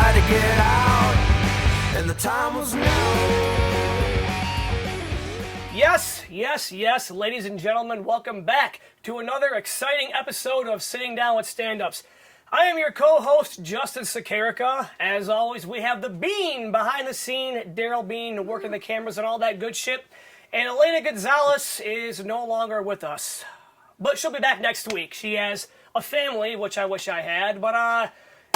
tried to get out, and the time was now. Yes, ladies and gentlemen, welcome back to another exciting episode of Sitting Down with Stand-Ups. I am your co-host, Justin Sakarica. As always, we have the Bean behind the scene, Daryl Bean, working the cameras and all that good shit. And Elena Gonzalez is no longer with us. But she'll be back next week. She has a family, which I wish I had. But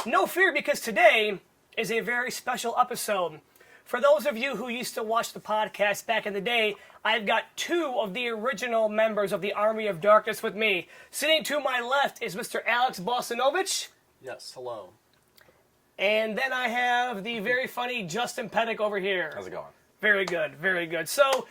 no fear, because today is a very special episode. For those of you who used to watch the podcast back in the day, I've got two of the original members of the Army of Darkness with me. Sitting to my left is Mr. Alex Bozinovic. Yes, hello. And then I have the very funny Justin Pedick over here. How's it going? Very good, very good. So,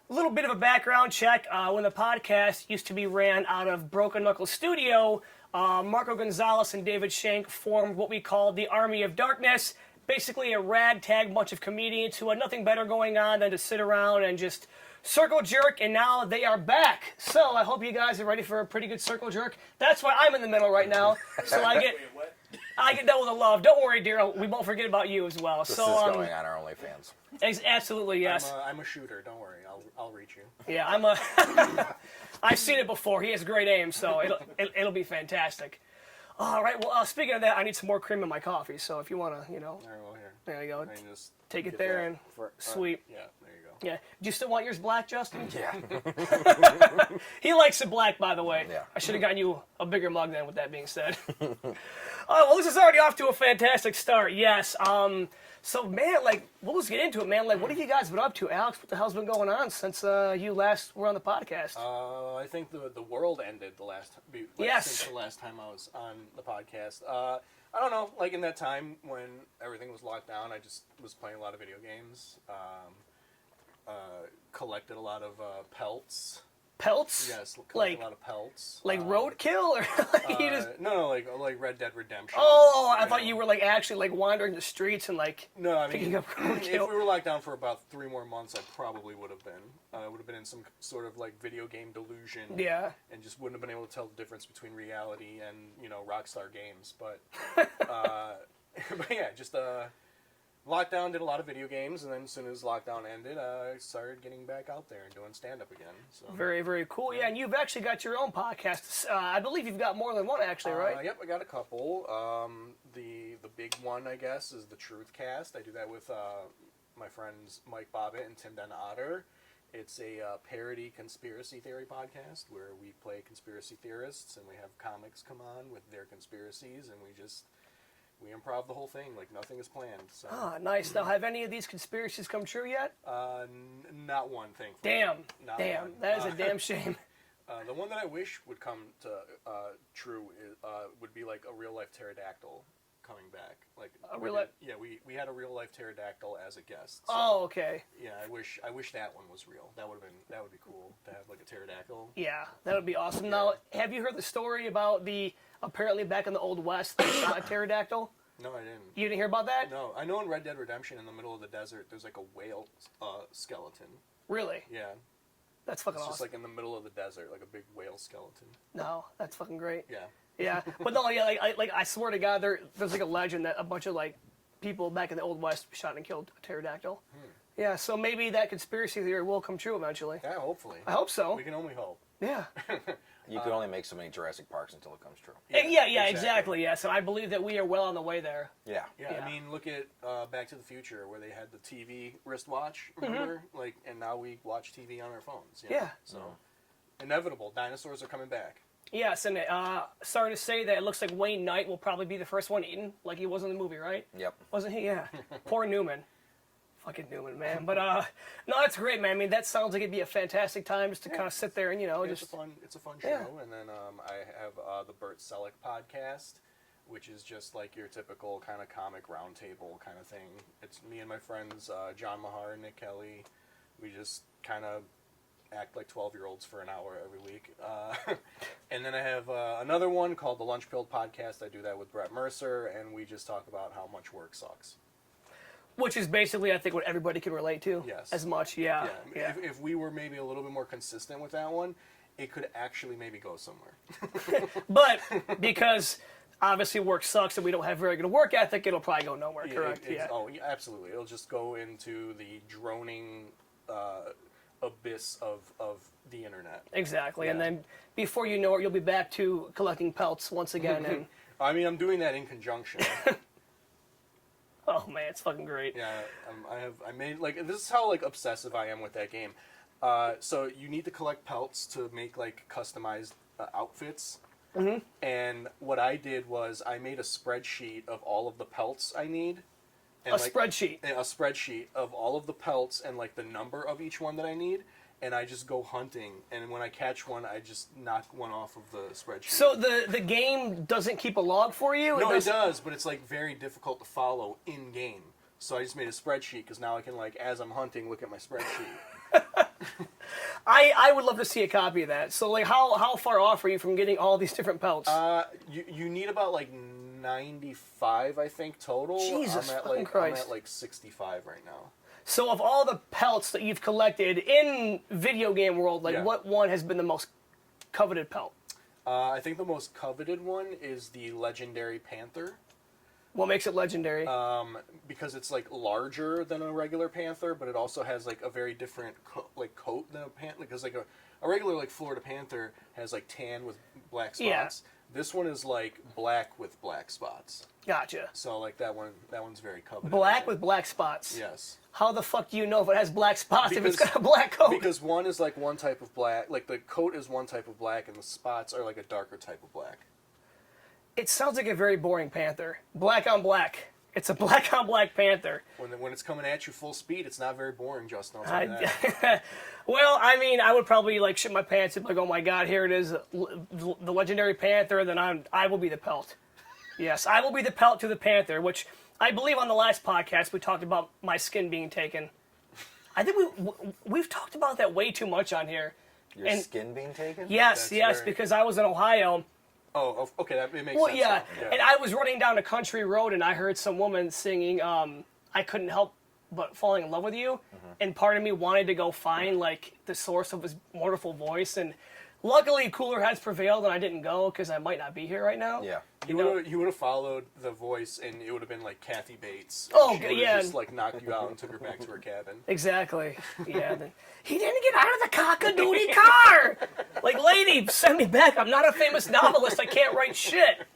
a little bit of a background check. When the podcast used to be ran out of Broken Knuckle Studio, Marco Gonzalez and David Shank formed what we called the Army of Darkness. Basically a ragtag bunch of comedians who had nothing better going on than to sit around and just circle jerk, and now they are back. So I hope you guys are ready for a pretty good circle jerk. That's why I'm in the middle right now. So I get dealt with the love. Don't worry, Daryl. We won't forget about you as well. This so is going on our OnlyFans. Absolutely, yes. I'm a shooter. Don't worry. I'll reach you. Yeah, I've seen it before. He has great aim, so it'll be fantastic. All right. Well, speaking of that, I need some more cream in my coffee. So if you want to, All right, well, here. there you go. I can just Take it get there that and for, sweet. Yeah, there you go. Yeah. Do you still want yours black, Justin? Yeah. He likes it black, by the way. Yeah. I should have gotten you a bigger mug then, with that being said. Well, this is already off to a fantastic start. Yes. So, man, we'll just get into it, man. What have you guys been up to? Alex, what the hell's been going on since you last were on the podcast? I think the world ended Yes. since the last time I was on the podcast. I don't know, in that time when everything was locked down, I just was playing a lot of video games, collected a lot of pelts. Pelts? Yes, collected a lot of pelts. Roadkill? Or you just... No, like Red Dead Redemption. Oh, I thought you were actually wandering the streets and No, I mean, picking up roadkill. if we were locked down for about 3 more months, I probably would have been. I would have been in some sort of video game delusion. Yeah. And just wouldn't have been able to tell the difference between reality and Rockstar games. But but yeah, just lockdown, did a lot of video games, and then as soon as lockdown ended, I started getting back out there and doing stand-up again. So very, very cool. Yeah, and you've actually got your own podcast. I believe you've got more than one, actually, right? Yep, I got a couple. The big one, I guess, is the Truth Cast. I do that with my friends Mike Bobbitt and Tim Den Otter. It's a parody conspiracy theory podcast where we play conspiracy theorists and we have comics come on with their conspiracies, and we improv the whole thing, nothing is planned. So. Ah, nice. Now, have any of these conspiracies come true yet? Not one, thankfully. Damn. One. That is a damn shame. The one that I wish would come to true would be a real life pterodactyl coming back. Yeah, we had a real life pterodactyl as a guest. So, oh, okay. Yeah, I wish that one was real. That would be cool to have a pterodactyl. Yeah, that would be awesome. Yeah. Now, have you heard the story about apparently back in the Old West, they shot a pterodactyl? No, I didn't. You didn't hear about that? No, I know in Red Dead Redemption, in the middle of the desert, there's a whale skeleton. Really? Yeah. That's fucking awesome. It's just in the middle of the desert, a big whale skeleton. No, that's fucking great. Yeah. Yeah, but no, yeah, I swear to God, there's a legend that a bunch of people back in the Old West shot and killed a pterodactyl. Yeah, so maybe that conspiracy theory will come true eventually. Yeah, hopefully. I hope so. We can only hope. Yeah. You can only make so many Jurassic Parks until it comes true. Yeah, exactly. Yeah, so I believe that we are well on the way there. Yeah. Yeah, I mean, look at Back to the Future, where they had the TV wristwatch, remember? And now we watch TV on our phones. Yeah. So, inevitable. Dinosaurs are coming back. Yes, and sorry to say that it looks like Wayne Knight will probably be the first one eaten, like he was in the movie, right? Yep. Wasn't he? Yeah. Poor Newman. Fucking Newman, man. But no, that's great, man. I mean, that sounds like it'd be a fantastic time just to kind of sit there and it's just a fun show. And then I have the Burt Selleck podcast, which is just your typical kind of comic roundtable kind of thing. It's me and my friends John Mahar and Nick Kelly. We just kind of act like 12-year-olds for an hour every week. And then I have another one called the Lunch Pilled Podcast. I do that with Brett Mercer, and we just talk about how much work sucks. Which is basically, I think, what everybody can relate to. Yes. As much, yeah. If we were maybe a little bit more consistent with that one, it could actually maybe go somewhere. But because obviously work sucks and we don't have very good work ethic, it'll probably go nowhere, correct? Oh, yeah, absolutely. It'll just go into the droning abyss of the internet. Exactly, Yeah. and then before you know it, you'll be back to collecting pelts once again. And I mean, I'm doing that in conjunction. oh man, it's fucking great. Yeah, I made, like, this is how, like, obsessive I am with that game. So you need to collect pelts to make, like, customized outfits. Mm-hmm. And what I did was I made a spreadsheet of all of the pelts I need. And, A spreadsheet of all of the pelts and, like, the number of each one that I need. And I just go hunting, and when I catch one, I just knock one off of the spreadsheet. So the game doesn't keep a log for you? No, it does, but it's, like, very difficult to follow in-game. So I just made a spreadsheet, because now I can, like, as I'm hunting, look at my spreadsheet. I would love to see a copy of that. So, like, how far off are you from getting all these different pelts? You need about, like, 95, I think, total. Jesus I'm at, fucking like, Christ. I'm at, like, 65 right now. So of all the pelts that you've collected in video game world, like, Yeah. what one has been the most coveted pelt? I think the most coveted one is the legendary panther. What makes it legendary? Because it's, like, larger than a regular panther, but it also has, like, a very different coat than a panther. Because, like, a regular, like, Florida panther has, like, tan with black spots. Yeah. This one is, like, black with black spots. Gotcha. So, like, that one's very coveted. Black with black spots. Yes. How the fuck do you know if it has black spots if it's got a black coat? Because one is, like, one type of black. Like, the coat is one type of black, and the spots are, like, a darker type of black. It sounds like a very boring panther. Black on black. It's a black on black panther. When it's coming at you full speed, it's not very boring, Justin. I'll tell you that. Well, I mean, I would probably, like, shit my pants and be like, oh my god, here it is, the legendary panther, and then I will be the pelt. Yes, I will be the pelt to the panther, which I believe on the last podcast we talked about my skin being taken. I think we've talked about that way too much on here. Your skin being taken? Yes, because I was in Ohio. Oh, okay, it makes Well, sense. yeah, Yeah. and I was running down a country road and I heard some woman singing, I couldn't help but falling in love with you, and part of me wanted to go find, like, the source of his wonderful voice, and luckily cooler heads prevailed and I didn't go because I might not be here right now. Yeah. You would have followed the voice, and it would have been like Kathy Bates. Oh, She would've yeah. just, like, knocked you out and took her back to her cabin. Exactly. Yeah. He didn't get out of the cock-a-doodle car. Like, lady, send me back. I'm not a famous novelist. I can't write shit.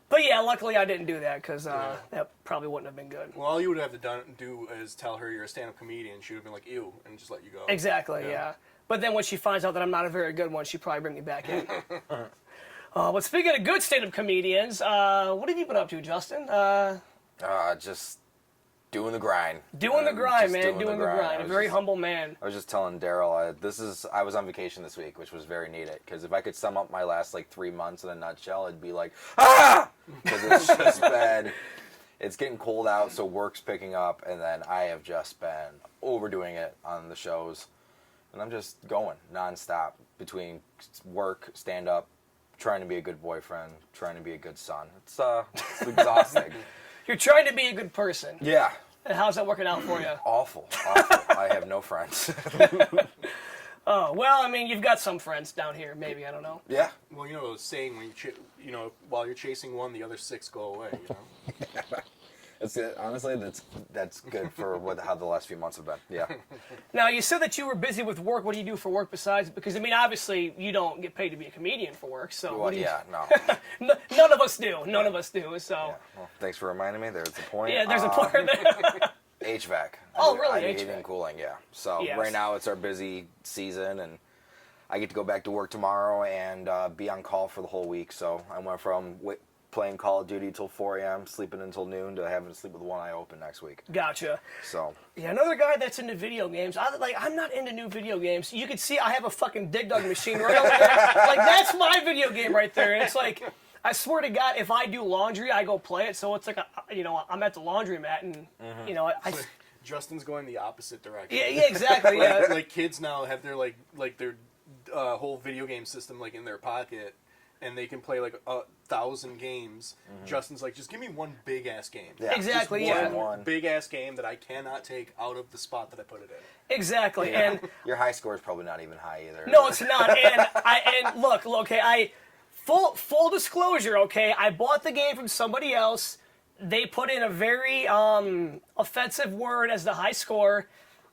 But yeah, luckily I didn't do that because that probably wouldn't have been good. Well, all you would have to do is tell her you're a stand-up comedian. She would have been like, ew, and just let you go. Exactly, yeah. But then when she finds out that I'm not a very good one, she'd probably bring me back in. But speaking of good stand-up comedians, what have you been up to, Justin? Just doing the grind. Doing the grind, Just man. Doing the grind. A very humble man. I was just telling Daryl, I was on vacation this week, which was very needed. Because if I could sum up my last, like, 3 months in a nutshell, it'd be like, ah! Because it's just been, it's getting cold out, so work's picking up, and then I have just been overdoing it on the shows. And I'm just going nonstop between work, stand-up, trying to be a good boyfriend, trying to be a good son. It's exhausting. You're trying to be a good person. Yeah. And how's that working out for you? Awful. I have no friends. Oh, well, I mean, you've got some friends down here, maybe, I don't know. Yeah. Well, you know the saying, when while you're chasing one, the other 6 go away. You know. That's it. Honestly, that's good for how the last few months have been. Yeah. Now, you said that you were busy with work. What do you do for work besides? Because, I mean, obviously, you don't get paid to be a comedian for work, so... Well, yeah, no. None of us do. None of us do, so... Yeah. Well, thanks for reminding me. There's the point. Yeah, there's a part there. HVAC. Oh, really? I do HVAC. heating and cooling, yeah. So Yes. right now it's our busy season, and I get to go back to work tomorrow and be on call for the whole week. So I went from playing Call of Duty till 4 a.m., sleeping until noon, to having to sleep with one eye open next week. Gotcha. So Yeah, another guy that's into video games. I'm not into new video games. You can see I have a fucking dig dug machine right over there. Like, that's my video game right there. And it's like, I swear to God, if I do laundry, I go play it. So it's like, I'm at the laundromat and, I Justin's going the opposite direction. yeah, exactly. Yeah. Like kids now have their their whole video game system, like, in their pocket, and they can play like 1,000 games. Justin's like, just give me one big ass game. Yeah. Exactly, Just yeah. one big ass game that I cannot take out of the spot that I put it in. Exactly. And your high score is probably not even high either. no, it's not. And look, okay, full disclosure, okay? I bought the game from somebody else. They put in a very offensive word as the high score.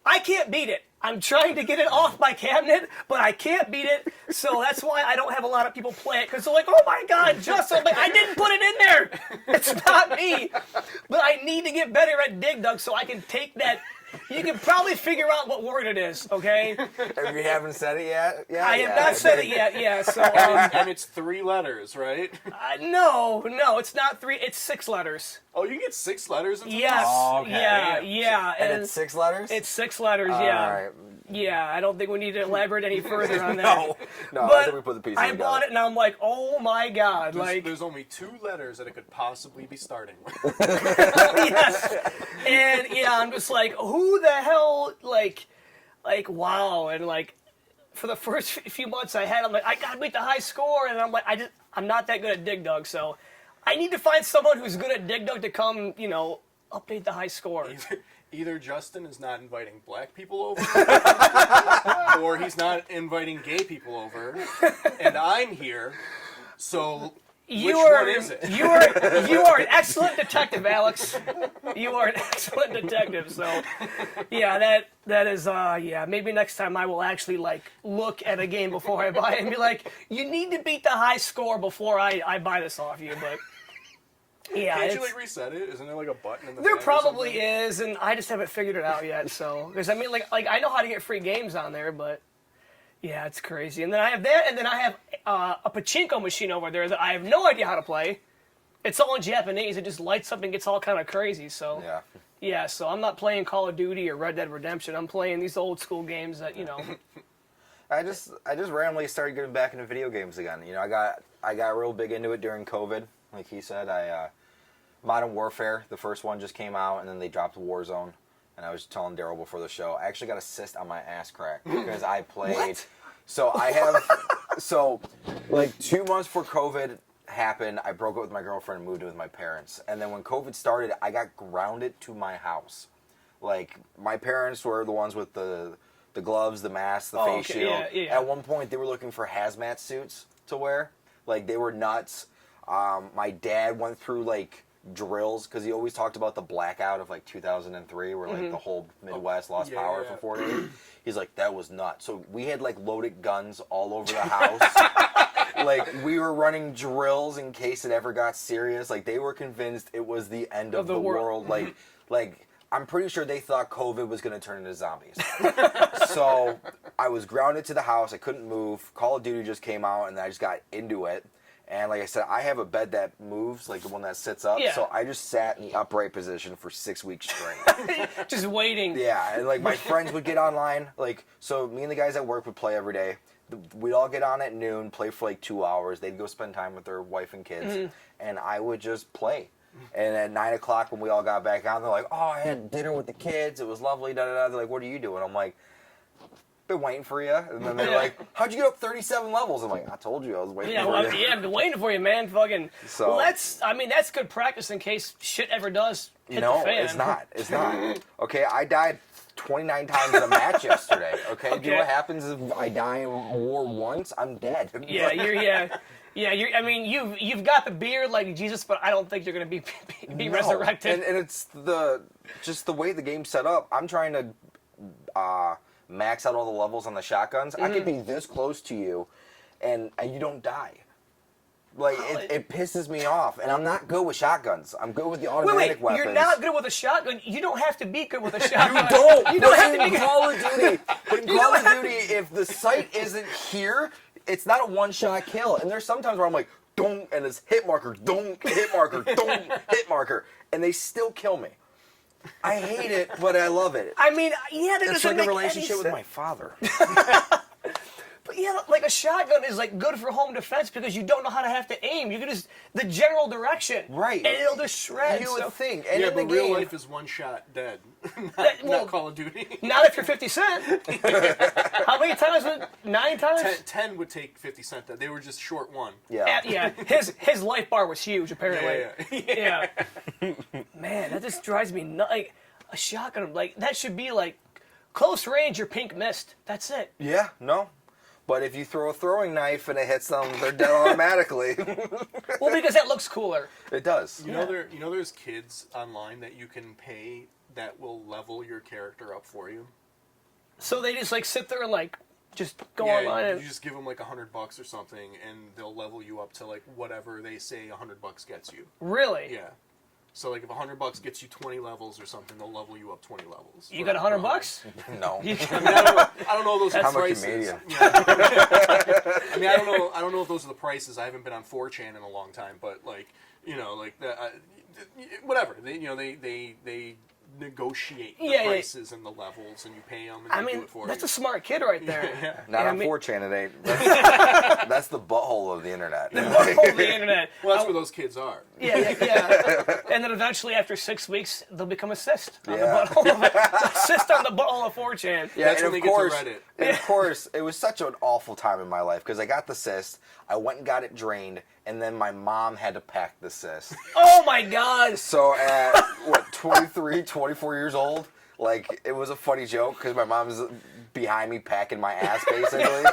I can't beat it. I'm trying to get it off my cabinet, but I can't beat it. So that's why I don't have a lot of people play it, because they're like, oh my God, Justin, like, I didn't put it in there. It's not me. But I need to get better at Dig Dug so I can take that. You can probably figure out what word it is, okay? If you haven't said it yet? Yeah, I have not said it yet, yeah. So, And it's 3 letters, right? no, it's not 3. It's 6 letters. Oh, you can get 6 letters into Yes, this? Oh, okay. yeah. And it's 6 letters? It's 6 letters, yeah. All right. Yeah, I don't think we need to elaborate any further on that. No, I But think we put the pieces I together. bought it and I'm like, oh my God, There's only 2 letters that it could possibly be starting with. yes. And yeah, I'm just like, who the hell, like, wow. And like, for the first few months I had, I'm like, I gotta beat the high score. And I'm like, I'm not that good at Dig Dug, so I need to find someone who's good at Dig Dug to come, update the high score. Either Justin is not inviting black people over, or he's not inviting gay people over, and I'm here, so which one is it? You are an excellent detective, Alex. You are an excellent detective. So, yeah, that is maybe next time I will actually look at a game before I buy it and be like, you need to beat the high score before I buy this off you. But yeah, Can't you reset it? Isn't there a button in the there back or probably something? is, and I just haven't figured it out yet. So, because I mean, like I know how to get free games on there, but yeah, it's crazy. And then I have that, and then I have a pachinko machine over there that I have no idea how to play. It's all in Japanese. It just lights up and gets all kind of crazy. So yeah. So I'm not playing Call of Duty or Red Dead Redemption. I'm playing these old school games that I just randomly started getting back into video games again. I got real big into it during COVID. Like he said, Modern Warfare, the first one just came out, and then they dropped Warzone. And I was telling Daryl before the show, I actually got a cyst on my ass crack because I played. What? So I have, 2 months before COVID happened, I broke up with my girlfriend and moved in with my parents. And then when COVID started, I got grounded to my house. Like, my parents were the ones with the gloves, the mask, the face shield. Yeah. At one point, they were looking for hazmat suits to wear. Like, they were nuts. My dad went through, drills, because he always talked about the blackout of 2003 where the whole Midwest lost power for 4 days. He's like, that was nuts. So we had loaded guns all over the house. We were running drills in case it ever got serious. They were convinced it was the end of the world. I'm pretty sure they thought COVID was going to turn into zombies. So I was grounded to the house. I couldn't move. Call of Duty just came out, and I just got into it. And like I said, I have a bed that moves, the one that sits up. Yeah. So I just sat in the upright position for 6 weeks straight. just waiting. Yeah, and my friends would get online. So me and the guys at work would play every day. We'd all get on at noon, play for 2 hours. They'd go spend time with their wife and kids. And I would just play. And at 9 o'clock when we all got back on, they're like, oh, I had dinner with the kids. It was lovely, da-da-da. They're like, what are you doing? I'm like, been waiting for you. And then they're like, how'd you get up 37 levels? I'm like, I told you I was waiting for you. Yeah, I've been waiting for you, man. Fucking. So, well, that's good practice in case shit ever does hit the fan. It's not. Okay, I died 29 times in a match yesterday. Okay? Do you know what happens if I die in war once? I'm dead. You've got the beard like Jesus, but I don't think you're going to be resurrected. And it's the way the game's set up. I'm trying to max out all the levels on the shotguns. I could be this close to you, and you don't die. It pisses me off, and I'm not good with shotguns. I'm good with the automatic weapons. You're not good with a shotgun. You don't have to be good with a shotgun. You don't have to be Call of Duty. But in Call of Duty, if the sight isn't here, it's not a one-shot kill. And there's sometimes where I'm like, don't, and it's hit marker, don't, hit marker, don't, hit marker, and they still kill me. I hate it, but I love it. I mean, yeah, that it's doesn't like make a relationship any with my father. But yeah, a shotgun is good for home defense because you don't know how to have to aim. You can just the general direction, right? And it'll just shred. You would think. And in but the game, real life is one shot dead. Not Call of Duty. Not if you're 50 Cent. How many times? 9 times? 10 would take 50 Cent. They were just short one. Yeah. His life bar was huge, apparently. Yeah. Man, that just drives me nuts. A shotgun, that should be close range or pink mist. That's it. Yeah, no. But if you throw a throwing knife and it hits them, they're dead automatically. Well, because that looks cooler. It does. You know, there's kids online that you can pay that will level your character up for you. So they just like sit there and like just go Yeah, online and you just give them like $100 or something, and they'll level you up to like whatever they say $100 gets you. really. Yeah. So like if $100 gets you 20 levels or something, they'll level you up 20 levels. You got $100? No. I mean, I don't know those are the I'm a prices. comedian. Yeah. I mean, I don't know if those are the prices. I haven't been on 4chan in a long time, but like, you know, like whatever. They negotiate the prices and the levels, and you pay them. And I they mean, do it for that's you. a smart kid right there. Yeah. Not Yeah, on I mean- 4chan, it ain't. That's the butthole of the internet. Oh, the internet. Well, that's where those kids are. Yeah. And then eventually, after 6 weeks, they'll become a cyst on Yeah. the butthole. A cyst on the butthole of 4chan. Yeah, That's and when of they get to course, Reddit. and of course, it was such an awful time in my life because I got the cyst, I went and got it drained, and then my mom had to pack the cyst. Oh my God. So at, 23, 24 years old, like, it was a funny joke because my mom's behind me packing my ass, basically.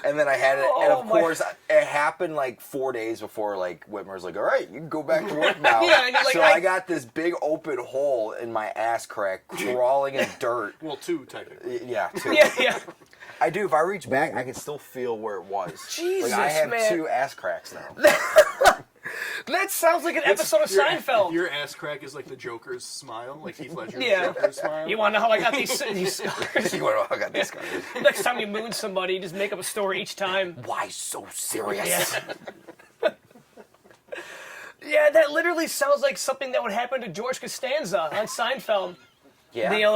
And then I had it, and Oh of my- course, it happened like 4 days before, like, Whitmer's like, all right, you can go back to work now. Yeah, and you're like, so I- I got this big open hole in my ass crack, crawling in dirt. Well, 2 technically. Yeah, too. Yeah. I do. If I reach back, I can still feel where it was. Jesus, like, I have man. 2 ass cracks now. That sounds like an episode of Your- Seinfeld. Your ass crack is like the Joker's smile, like Heath Ledger's Yeah. Joker's smile. You want to know how I got these scars? You want to know I got this guy? Next time you moon somebody, just make up a story each time. Why so serious? Yeah. Yeah, that literally sounds like something that would happen to George Costanza on Seinfeld. Yeah. You know,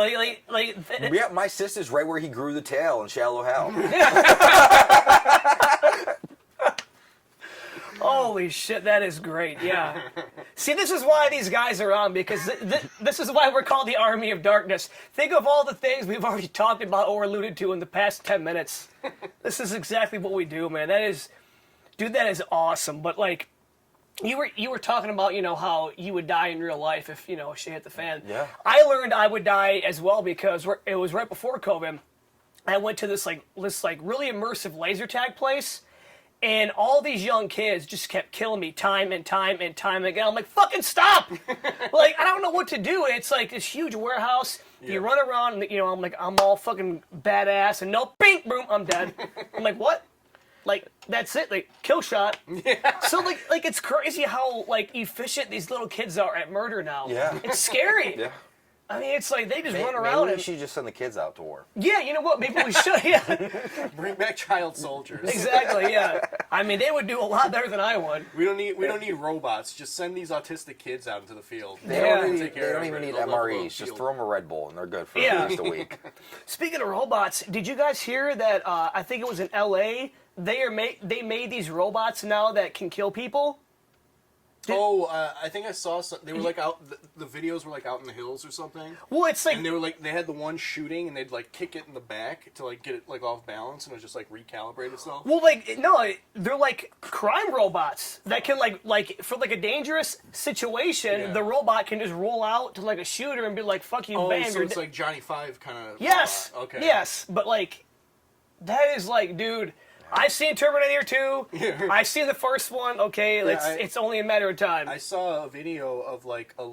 like Yeah, my sister's right where he grew the tail in Shallow Hell. holy shit, that is great. Yeah. See, this is why these guys are on, because this is why we're called the Army of Darkness. Think of all the things we've already talked about or alluded to in the past 10 minutes. This is exactly what we do, man. That is awesome. But like, you were talking about, you know, how you would die in real life if, you know, shit hit the fan. Yeah. I learned I would die as well because it was right before COVID. I went to this really immersive laser tag place, and all these young kids just kept killing me time and time and time again. I'm like, fucking stop! Like, I don't know what to do. It's like this huge warehouse. Yeah. You run around, and, you know, I'm like, I'm all fucking badass, and no, bing, boom, I'm dead. I'm like, what? Like, that's it, like, kill shot. Yeah. So, like it's crazy how, like, efficient these little kids are at murder now. Yeah. It's scary. Yeah. I mean, it's like, they just run Maybe around we and... should just send the kids out to war. Yeah, you know what, maybe we should, yeah. Bring back child soldiers. Exactly, yeah. I mean, they would do a lot better than I would. We don't need robots. Just send these autistic kids out into the field. They Yeah. don't, Take they care don't of even it. need They'll level up MREs. Just field. throw them a Red Bull, and they're good for Yeah. at least a week. Speaking of robots, did you guys hear that, I think it was in LA, they made these robots now that can kill people? I think I saw some. They were like out. The videos were like out in the hills or something. Well, it's like... And they were like, they had the one shooting, and they'd like kick it in the back to like get it like off balance, and it would just like recalibrate itself. Well, like, no, they're like crime robots that can, like for like a dangerous situation, Yeah. the robot can just roll out to like a shooter and be like, fuck you, Oh, bam. so you're it's de- like Johnny Five kind of. Yes. Okay. Yes. But like, that is like, dude, I've seen Terminator 2. Yeah. I've seen the first one. Okay, it's only a matter of time. I saw a video of like a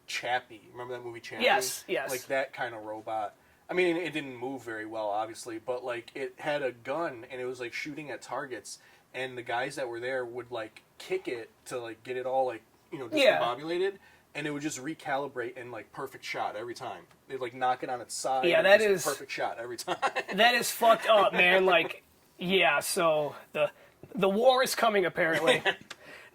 Chappie. Remember that movie Chappie? Yes, yes. Like that kind of robot. I mean, it didn't move very well, obviously, but like it had a gun and it was like shooting at targets, and the guys that were there would like kick it to like get it all like, you know, Yeah. discombobulated, and it would just recalibrate and like perfect shot every time. They'd like knock it on its side. Yeah, and that just is- perfect shot every time. That is fucked up, man. Like, yeah. So the war is coming, apparently.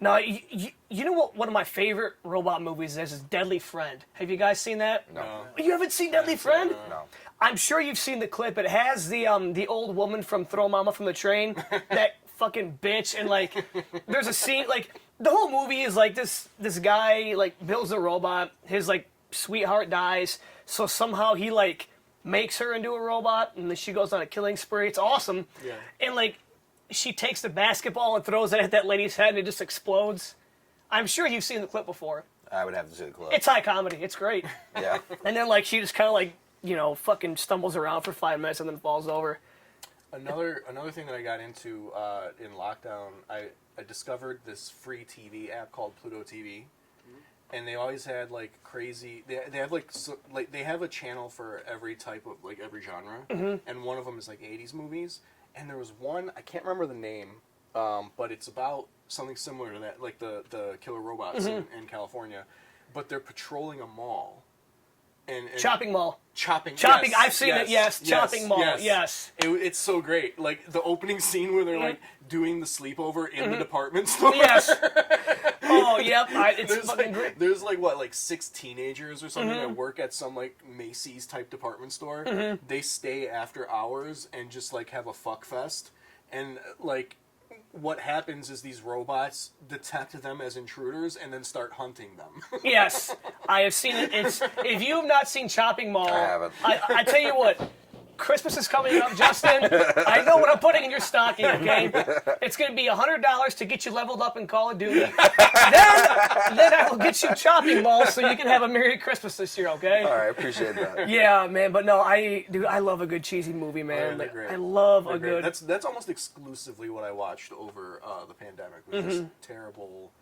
Now, you know what? One of my favorite robot movies is Deadly Friend. Have you guys seen that? No. You haven't seen Deadly Friend? No. I'm sure you've seen the clip. It has the old woman from Throw Mama from the Train, that fucking bitch, and like, there's a scene like the whole movie is like this guy like builds a robot. His like sweetheart dies, so somehow he like makes her into a robot, and then she goes on a killing spree. It's awesome. Yeah. And like, she takes the basketball and throws it at that lady's head, and it just explodes. I'm sure you've seen the clip before. I would have to see the clip. It's high comedy. It's great. Yeah. And then like she just kind of like fucking stumbles around for 5 minutes and then falls over. Another thing that I got into in lockdown, I discovered this free TV app called Pluto TV, and they always had like crazy. They have they have a channel for every type of like every genre, and one of them is like 80s movies. And there was one, I can't remember the name, but it's about something similar to that, like the killer robots in California, but they're patrolling a mall. And Chopping mall. Chopping. Chopping. Yes, I've seen it. Yes. Chopping mall. Yes. It's so great. Like the opening scene where they're like doing the sleepover in the department store. Yes. Oh, yep. It's fucking great. There's like 6 teenagers or something that work at some like Macy's type department store. They stay after hours and just like have a fuck fest, and like what happens is these robots detect them as intruders and then start hunting them. Yes, I have seen it. If you have not seen Chopping Mall, I haven't. I tell you what, Christmas is coming up, Justin. I know what I'm putting in your stocking, okay? It's going to be $100 to get you leveled up in Call of Duty. Then I will get you Chopping Mall so you can have a Merry Christmas this year, okay? All right, appreciate that. Yeah, man, but no, I love a good cheesy movie, man. They're great. I love They're a great. good... That's almost exclusively what I watched over the pandemic. Was just terrible,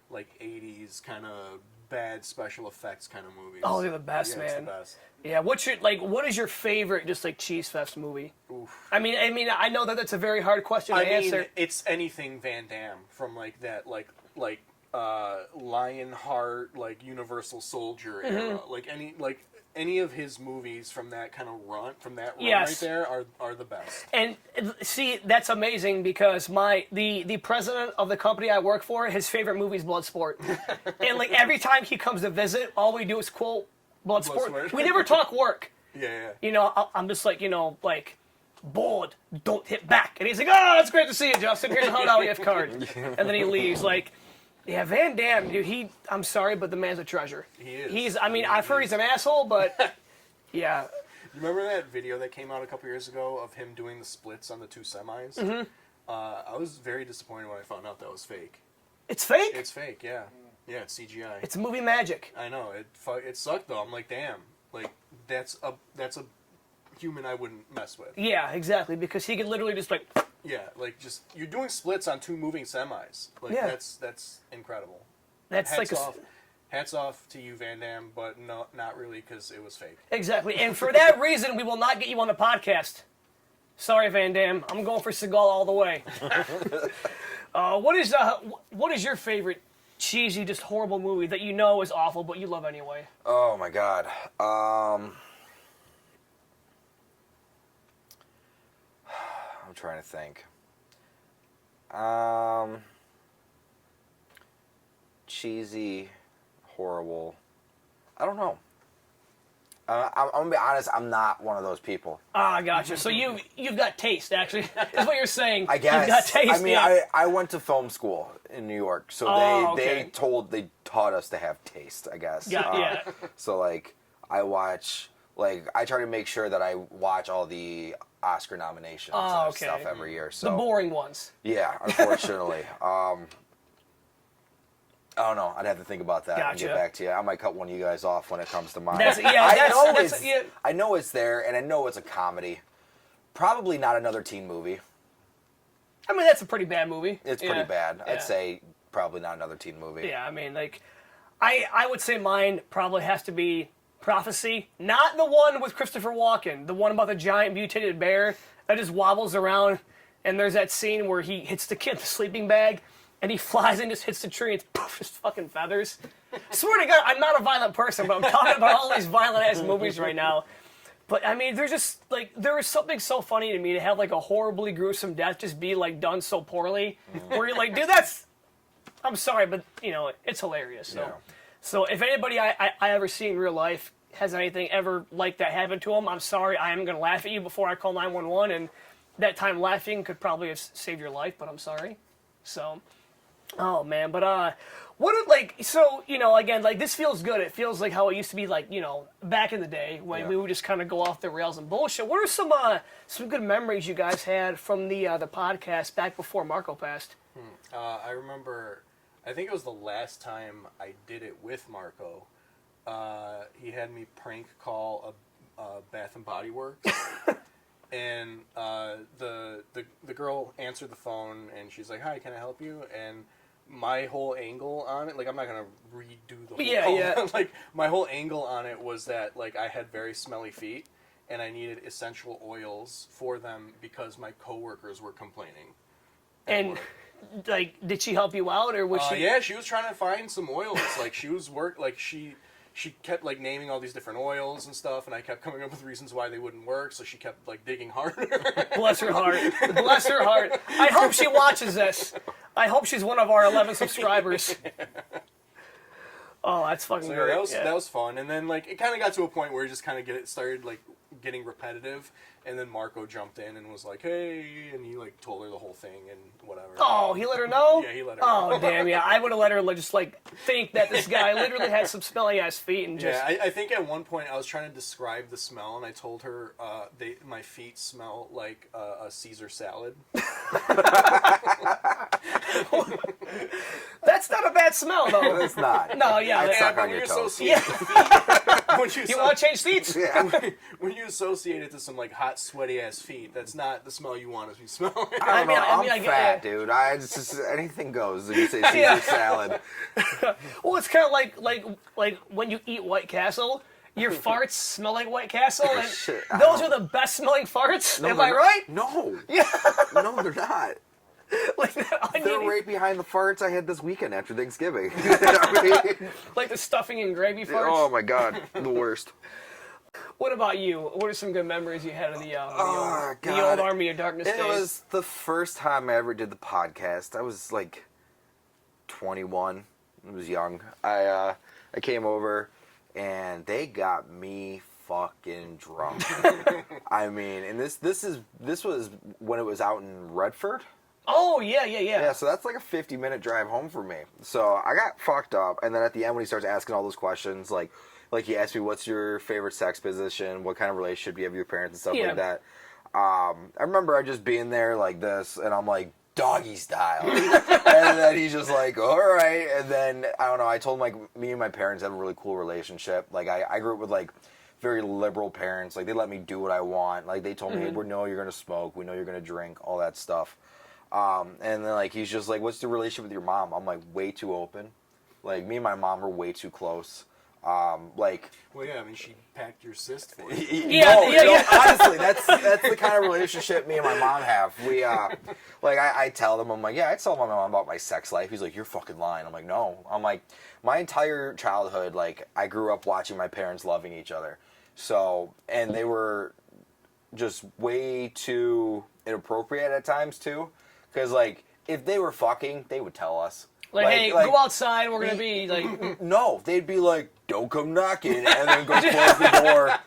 like 80s kind of bad special effects kind of movies. Oh, they're the best, yeah, man. It's the best. Yeah, what is your favorite just like cheese fest movie? Oof. I mean, I know that that's a very hard question to answer. It's anything Van Damme from like that, like Lionheart, like Universal Soldier era, like any of his movies from that kind of run, right there are the best. And see, that's amazing because the president of the company I work for, his favorite movie is Bloodsport, and like every time he comes to visit, all we do is quote Bloodsport. We never talk work. Yeah. You know, I'm just like, bored, don't hit back. And he's like, oh, it's great to see you, Justin. Here's a $100 card. And then he leaves. Like, yeah, Van Damme, dude, I'm sorry, but the man's a treasure. He is. I've heard he's an asshole, but yeah. You remember that video that came out a couple years ago of him doing the splits on the 2 semis? I was very disappointed when I found out that was fake. It's fake? It's fake, yeah. Yeah, it's CGI. It's movie magic. I know. It sucked, though. I'm like, damn. Like, that's a human I wouldn't mess with. Yeah, exactly, because he could literally just like... Yeah, like just you're doing splits on 2 moving semis. Like that's incredible. That's Hats off to you, Van Damme, but no, not really because it was fake. Exactly, and for that reason, we will not get you on the podcast. Sorry, Van Damme. I'm going for Seagal all the way. What is your favorite cheesy, just horrible movie that you know is awful, but you love anyway? Oh my God. I'm trying to think. Cheesy, horrible. I don't know. I'm gonna be honest. I'm not one of those people. Ah, gotcha. So you've got taste, actually, is what you're saying. I guess. You've got taste. I mean, yeah. I went to film school in New York, so okay. they taught us to have taste. I guess. Yeah. So like, I watch. Like, I try to make sure that I watch all the Oscar nominations and stuff every year. So the boring ones. Yeah, unfortunately. I don't know. I'd have to think about that and get back to you. I might cut one of you guys off when it comes to mine. I know it's there, and I know it's a comedy. Probably not another teen movie. I mean, that's a pretty bad movie. It's pretty bad. I'd say probably not another teen movie. Yeah, I mean, like, I would say mine probably has to be Prophecy. Not the one with Christopher Walken. The one about the giant mutated bear that just wobbles around, and there's that scene where he hits the kid with the sleeping bag, and he flies and just hits the tree, and it's poof, just fucking feathers. I swear to God, I'm not a violent person, but I'm talking about all these violent-ass movies right now. But, I mean, there's just, like, there is something so funny to me to have, like, a horribly gruesome death just be, like, done so poorly, where you're like, dude, I'm sorry, but, it's hilarious. So if anybody I ever see in real life has anything ever like that happen to them, I'm sorry, I am going to laugh at you before I call 911, and that time laughing could probably have saved your life, but I'm sorry. So... Oh, man, but, again, like, this feels good. It feels like how it used to be, like, back in the day when we would just kind of go off the rails and bullshit. What are some good memories you guys had from the podcast back before Marco passed? I remember, I think it was the last time I did it with Marco. He had me prank call Bath and Body Works. And the girl answered the phone, and she's like, "Hi, can I help you?" And my whole angle on it, like, I'm not gonna redo the whole call. Yeah. Like, my whole angle on it was that, like, I had very smelly feet, and I needed essential oils for them because my coworkers were complaining. And like, did she help you out, or was she? Yeah, she was trying to find some oils. Like, she kept, like, naming all these different oils and stuff, and I kept coming up with reasons why they wouldn't work, so she kept, like, digging harder. Bless her heart. Bless her heart. I hope she watches this. I hope she's one of our 11 subscribers. Oh, that's fucking So great. that was fun, and then, like, it kind of got to a point where it just kind of started, like, getting repetitive, and then Marco jumped in and was like, "Hey," and he, like, told her the whole thing and whatever. Oh, he let her know? Yeah, he let her know. Oh, damn, yeah. I would have let her just, like, think that this guy literally had some smelly-ass feet and just... Yeah, I think at one point I was trying to describe the smell, and I told her my feet smell like a Caesar salad. That's not a bad smell, though. It's not. No, yeah. I'd suck but on when your you toes. associate You want to change seats? Yeah. when you associate it to some, like, hot, sweaty ass feet, that's not the smell you want to be smelling. I don't know. I I'm get fat, it. dude. It's just anything goes. If you say Caesar Yeah. salad, Well, it's kind of like when you eat White Castle, your farts smell like White Castle, and Shit, those are the best smelling farts. Am I they're- right? No. Yeah. No, they're not. Like that They're onion, right behind the farts I had this weekend after Thanksgiving. I mean, like the stuffing and gravy farts. oh my god, the worst. What about you? What are some good memories you had of the Oh, old God. Army of Darkness It days? was the first time I ever did the podcast. I was like 21. I was young. I came over and they got me fucking drunk. I mean, and this was when it was out in Redford. Oh, yeah. Yeah, so that's like a 50-minute drive home for me. So I got fucked up, and then at the end when he starts asking all those questions, like he asked me, "What's your favorite sex position? What kind of relationship do you have with your parents and stuff Yeah. like that?" I remember I just being there like this, and I'm like, doggy style. And then he's just like, all right. And then, I don't know, I told him, like, me and my parents have a really cool relationship. Like, I grew up with, like, very liberal parents. Like, they let me do what I want. Like, they told me, we know you're going to smoke. We know you're going to drink, all that stuff. And then, like, he's just like, what's the relationship with your mom? I'm, like, way too open. Like, me and my mom are way too close. Like... Well, yeah, I mean, she packed your cyst for you. Yeah. Honestly, that's the kind of relationship me and my mom have. We, like, I tell them, I'm like, yeah, I tell my mom about my sex life. He's like, you're fucking lying. I'm like, no. I'm like, my entire childhood, like, I grew up watching my parents loving each other. So, and they were just way too inappropriate at times, too. Because, like, if they were fucking, they would tell us. Like, hey, go outside. We're gonna be like. No, they'd be like, "Don't come knocking," and then go close the door.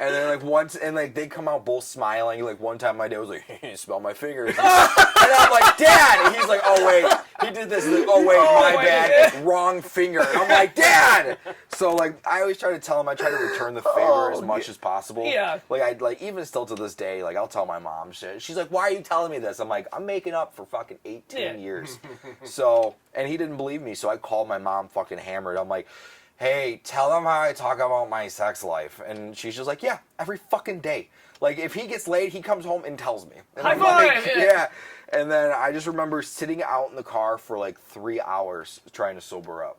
And then like once, and like they come out both smiling. Like one time, my dad was like, "You smell my fingers," and I'm like, "Dad," and he's like, "Oh wait, he did this." Like, "Oh wait, my bad, wrong finger." And I'm like, "Dad." So like I always try to tell him, I try to return the favor as much as possible. Yeah. Like I like even still to this day, like I'll tell my mom shit. She's like, "Why are you telling me this?" I'm like, "I'm making up for fucking 18 years." So and he didn't believe me, so I called my mom fucking hammered. I'm like, "Hey, tell them how I talk about my sex life." And she's just like, yeah, every fucking day. Like, if he gets laid, he comes home and tells me. And High I'm like, five! yeah. And then I just remember sitting out in the car for like 3 hours trying to sober up.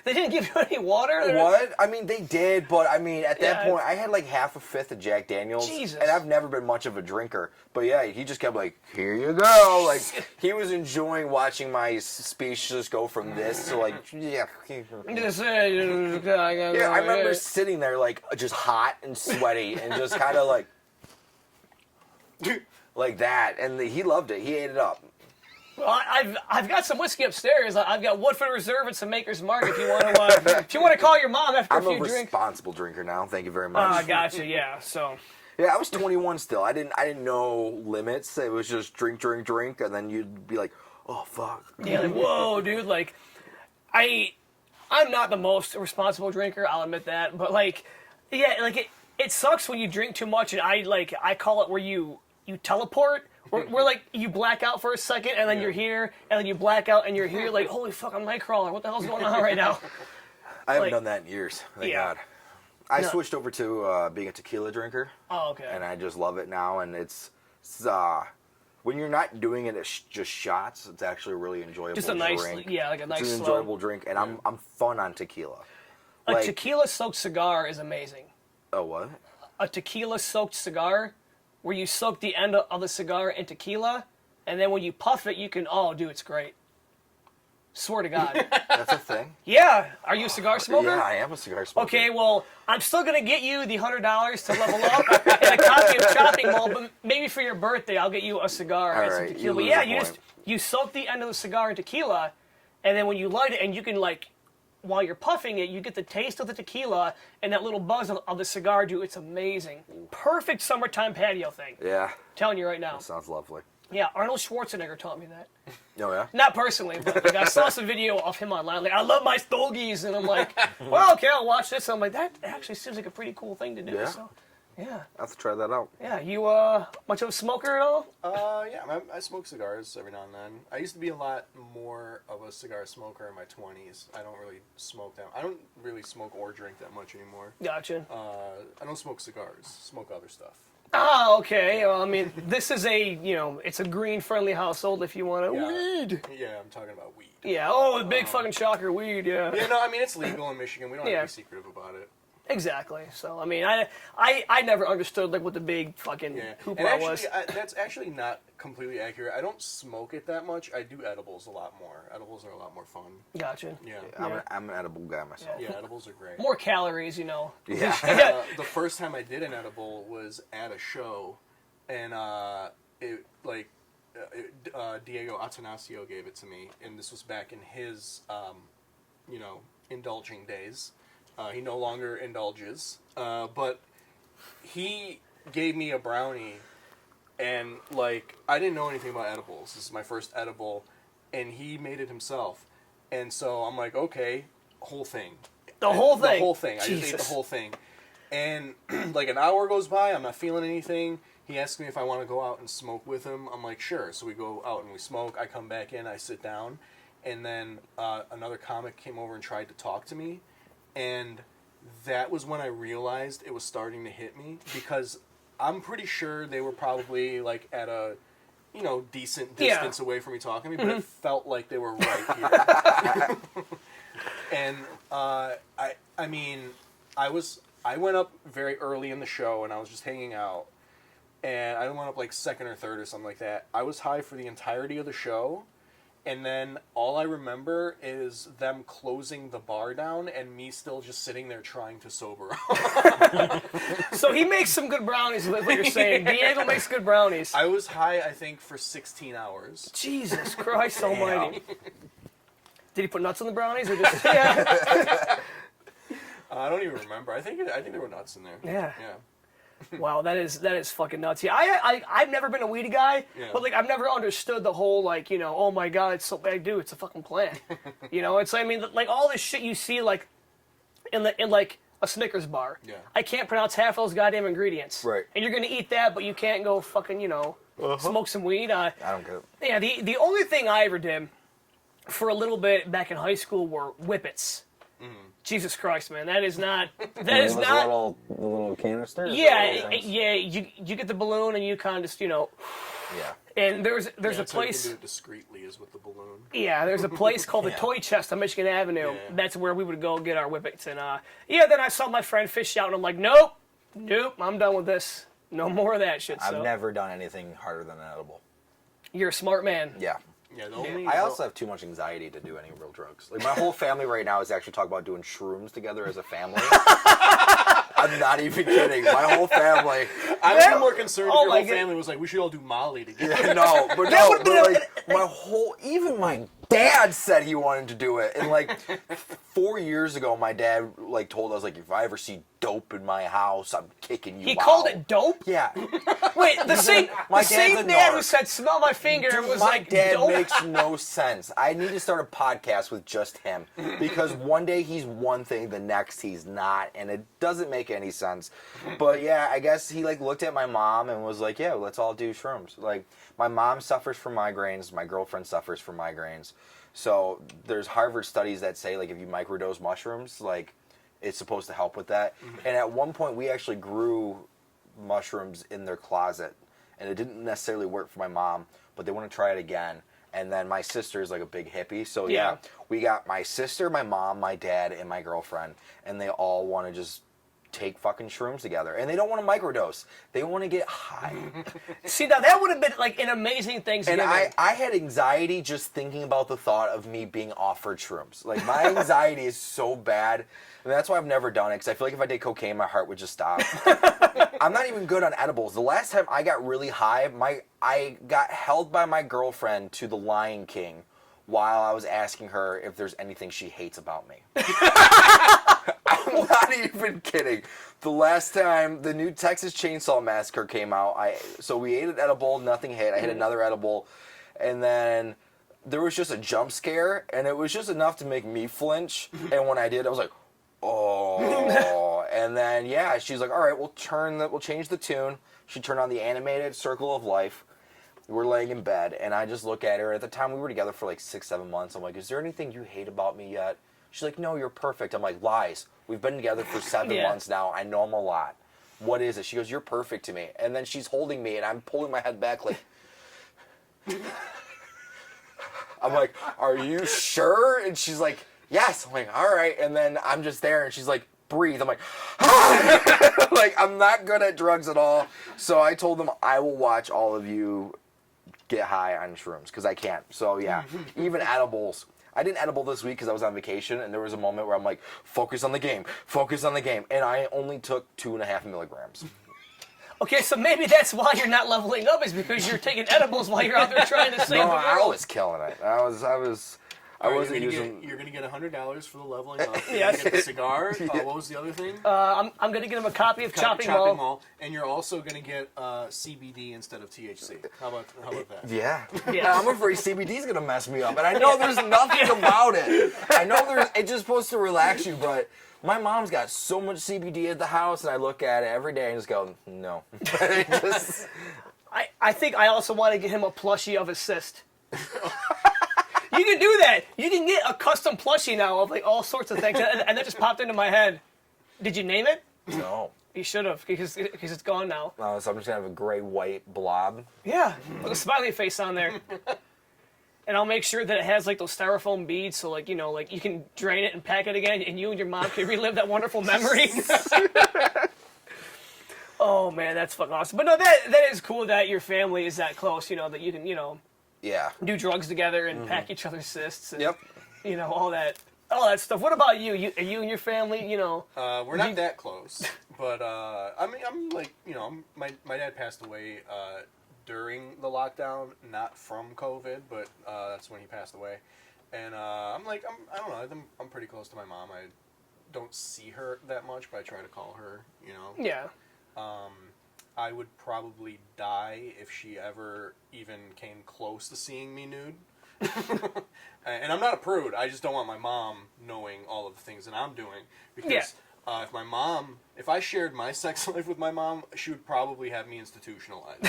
They didn't give you any water? What? I mean, they did, but I mean, at that Yeah, point, I had like half a fifth of Jack Daniels. Jesus. And I've never been much of a drinker. But yeah, he just kept like, here you go. Like, he was enjoying watching my speech just go from this to like, yeah. Yeah, I remember sitting there like just hot and sweaty and just kind of like that. And he loved it. He ate it up. Well, I've got some whiskey upstairs. I've got Woodford Reserve and some Maker's Mark. If you want to call your mom after I'm a few a drinks. responsible drinker now. Thank you very much. Gotcha. Yeah. So. Yeah, I was 21 still. I didn't know limits. It was just drink, and then you'd be like, oh fuck. Yeah. Like, whoa, dude. Like, I'm not the most responsible drinker. I'll admit that. But like, yeah, like it sucks when you drink too much, and I call it where you teleport. Where like you black out for a second and then you're here and then you black out and you're here like holy fuck I'm Nightcrawler, what the hell's going on right now? I haven't like- done that in years. Thank God. I No. switched over to being a tequila drinker, Oh, okay. and I just love it now. And it's when you're not doing it as just shots, it's actually a really enjoyable Just a nice, drink. like a nice It's an slow. enjoyable drink, and I'm fun on tequila. A Like, tequila-soaked cigar is amazing. oh what? A tequila-soaked cigar, where you soak the end of the cigar in tequila, and then when you puff it, you can. Oh, dude, it's great. Swear to God. That's a thing. Yeah. Are you a cigar smoker? Yeah, I am a cigar smoker. Okay, well, I'm still gonna get you the $100 to level up and a copy of Chopping Mall, but maybe for your birthday, I'll get you a cigar and some Alright, tequila. you But lose yeah, a point. you soak the end of the cigar in tequila, and then when you light it, and you can while you're puffing it, you get the taste of the tequila and that little buzz of the cigar. Dude, it's amazing. Perfect summertime patio thing. Yeah, telling you right now. that sounds lovely. Yeah, Arnold Schwarzenegger taught me that. Oh yeah. Not personally, but I saw some video of him online. Like, I love my stogies, and I'm like, well, okay, I'll watch this. And I'm like, that actually seems like a pretty cool thing to do. Yeah. So, yeah, I have to try that out. yeah. You much of a smoker at all? Yeah, I smoke cigars every now and then. I used to be a lot more of a cigar smoker in my 20s. I don't really smoke that. I don't really smoke or drink that much anymore. Gotcha. I don't smoke cigars. Smoke other stuff. Ah, okay. Well, I mean, this is it's a green-friendly household if you want to. Yeah. Weed. Yeah, I'm talking about weed. Yeah. Oh, the big fucking shocker, weed. Yeah. Yeah, no, I mean it's legal in Michigan. We don't Yeah. have to be secretive about it. Exactly. So, I mean, I never understood what the big fucking Yeah, and hoopla actually, was. that's actually not completely accurate. I don't smoke it that much. I do edibles a lot more. Edibles are a lot more fun. Gotcha. Yeah, I'm an edible guy myself. yeah, edibles are great. More calories, you know. Yeah. Yeah. The first time I did an edible was at a show, and Diego Atanasio gave it to me, and this was back in his, indulging days. He no longer indulges, but he gave me a brownie, and I didn't know anything about edibles. This is my first edible, and he made it himself, and so I'm like, okay, whole thing. The whole thing. The whole thing. I just ate Jesus. the whole thing. And an hour goes by, I'm not feeling anything. He asks me if I want to go out and smoke with him. I'm like, sure. So we go out and we smoke. I come back in, I sit down, and then another comic came over and tried to talk to me. And that was when I realized it was starting to hit me, because I'm pretty sure they were probably at a decent distance away from me talking to me, but it felt like they were right here. And I went up very early in the show, and I was just hanging out, and I went up second or third or something like that. I was high for the entirety of the show, and then all I remember is them closing the bar down and me still just sitting there trying to sober up. So he makes some good brownies, is what you're saying. Diego makes good brownies. I was high, I think, for 16 hours. Jesus Christ almighty. Did he put nuts in the brownies, or just... Yeah. I don't even remember. I think there were nuts in there. Yeah. Yeah. Wow, that is fucking nuts. Yeah, I've never been a weed guy, Yeah. but I've never understood the whole oh my god, it's so bad, dude. It's a fucking plant. It's all this shit you see in a Snickers bar. Yeah. I can't pronounce half those goddamn ingredients. Right. And you're gonna eat that, but you can't go fucking smoke some weed. I don't get it. Yeah, the only thing I ever did for a little bit back in high school were whippets. Jesus Christ, man, that is not. That is not. The little canister. Yeah, yeah. You get the balloon and you kind of just Yeah. And there's a That's how you place. can do it discreetly, is with the balloon. Yeah, there's a place called the Yeah. Toy Chest on Michigan Avenue. Yeah. That's where we would go get our whippets. And then I saw my friend fish out, and I'm like, nope, I'm done with this. No more of that shit. I've So never done anything harder than an edible. you're a smart man. Yeah. Yeah, the only. I also have too much anxiety to do any real drugs. My whole family right now is actually talking about doing shrooms together as a family. I'm not even kidding. My whole family. I would be more concerned Oh if your my whole God. family was like, we should all do Molly together. Even my dad said he wanted to do it. And 4 years ago, my dad told us if I ever see dope in my house, I'm kicking you out. He called it dope? Yeah. Wait, the same My the same dad's a dad narc. who said smell my finger Dude, was my like dad dope? makes no sense. I need to start a podcast with just him, because one day he's one thing, the next he's not, and it doesn't make any sense. But yeah, I guess he looked at my mom and was like, "Yeah, let's all do shrooms." My mom suffers from migraines, my girlfriend suffers from migraines. So there's Harvard studies that say if you microdose mushrooms, is supposed to help with that. And at one point, we actually grew mushrooms in their closet, and it didn't necessarily work for my mom, but they want to try it again. And then my sister is like a big hippie, so yeah, we got my sister, my mom, my dad, and my girlfriend, and they all want to just take fucking shrooms together, and they don't want to microdose. They want to get high. See, now that would have been like an amazing Thanksgiving. And I had anxiety just thinking about the thought of me being offered shrooms. Like, my anxiety is so bad, and that's why I've never done it, because I feel like if I did cocaine, my heart would just stop. I'm not even good on edibles. The last time I got really high, I got held by my girlfriend to the Lion King while I was asking her if there's anything she hates about me. I'm not even kidding. The last time the new Texas Chainsaw Massacre came out, so we ate an edible, nothing hit. I hit another edible, and then there was just a jump scare, and it was just enough to make me flinch. And when I did, I was like, oh. And then yeah, she's like, all right, we'll change the tune. She turned on the animated Circle of Life. We're laying in bed, and I just look at her. At the time, we were together for like 6-7 months. I'm like, is there anything you hate about me yet? She's like, no, you're perfect. I'm like, lies. We've been together for 7 months now. I know I'm a lot. What is it? She goes, you're perfect to me. And then she's holding me, and I'm pulling my head back like... I'm like, are you sure? And she's like, yes. I'm like, all right. And then I'm just there, and she's like, breathe. I'm like, ah! Like, I'm not good at drugs at all. So I told them I will watch all of you get high on shrooms, because I can't. So yeah, even edibles. I didn't edible this week because I was on vacation, and there was a moment where I'm like, focus on the game, and I only took 2.5 milligrams. Okay, so maybe that's why you're not leveling up, is because you're taking edibles while you're out there trying to save the world. I was killing it. I wasn't using... You're going to get $100 for the leveling up. Yes. You're going to get the cigar. What was the other thing? I'm going to get him a copy of Chopping Mall. And you're also going to get CBD instead of THC. How about that? Yeah. Yeah. I'm afraid CBD's going to mess me up. And I know there's nothing about it. I know it's just supposed to relax you, but my mom's got so much CBD at the house, and I look at it every day and just go, no. I think I also want to get him a plushie of a cyst. You can do that. You can get a custom plushie now of like all sorts of things, and that just popped into my head. Did you name it? No. You should have, because it's gone now. So I'm just going to have a gray white blob. Yeah, with a smiley face on there. And I'll make sure that it has like those styrofoam beads, so like, you know, like you can drain it and pack it again, and you and your mom can relive that wonderful memory. Oh man, that's fucking awesome. But no, that is cool that your family is that close, you know, that you can, you know, do drugs together and pack each other's cysts. And, you know, all that stuff. What about you? You and your family, you know? We're not that close, but I mean, I'm like, you know, my dad passed away during the lockdown, not from COVID, but that's when he passed away. And I don't know, I'm pretty close to my mom. I don't see her that much, but I try to call her, you know. Yeah. I would probably die if she ever even came close to seeing me nude. And I'm not a prude. I just don't want my mom knowing all of the things that I'm doing. Because if I shared my sex life with my mom, she would probably have me institutionalized.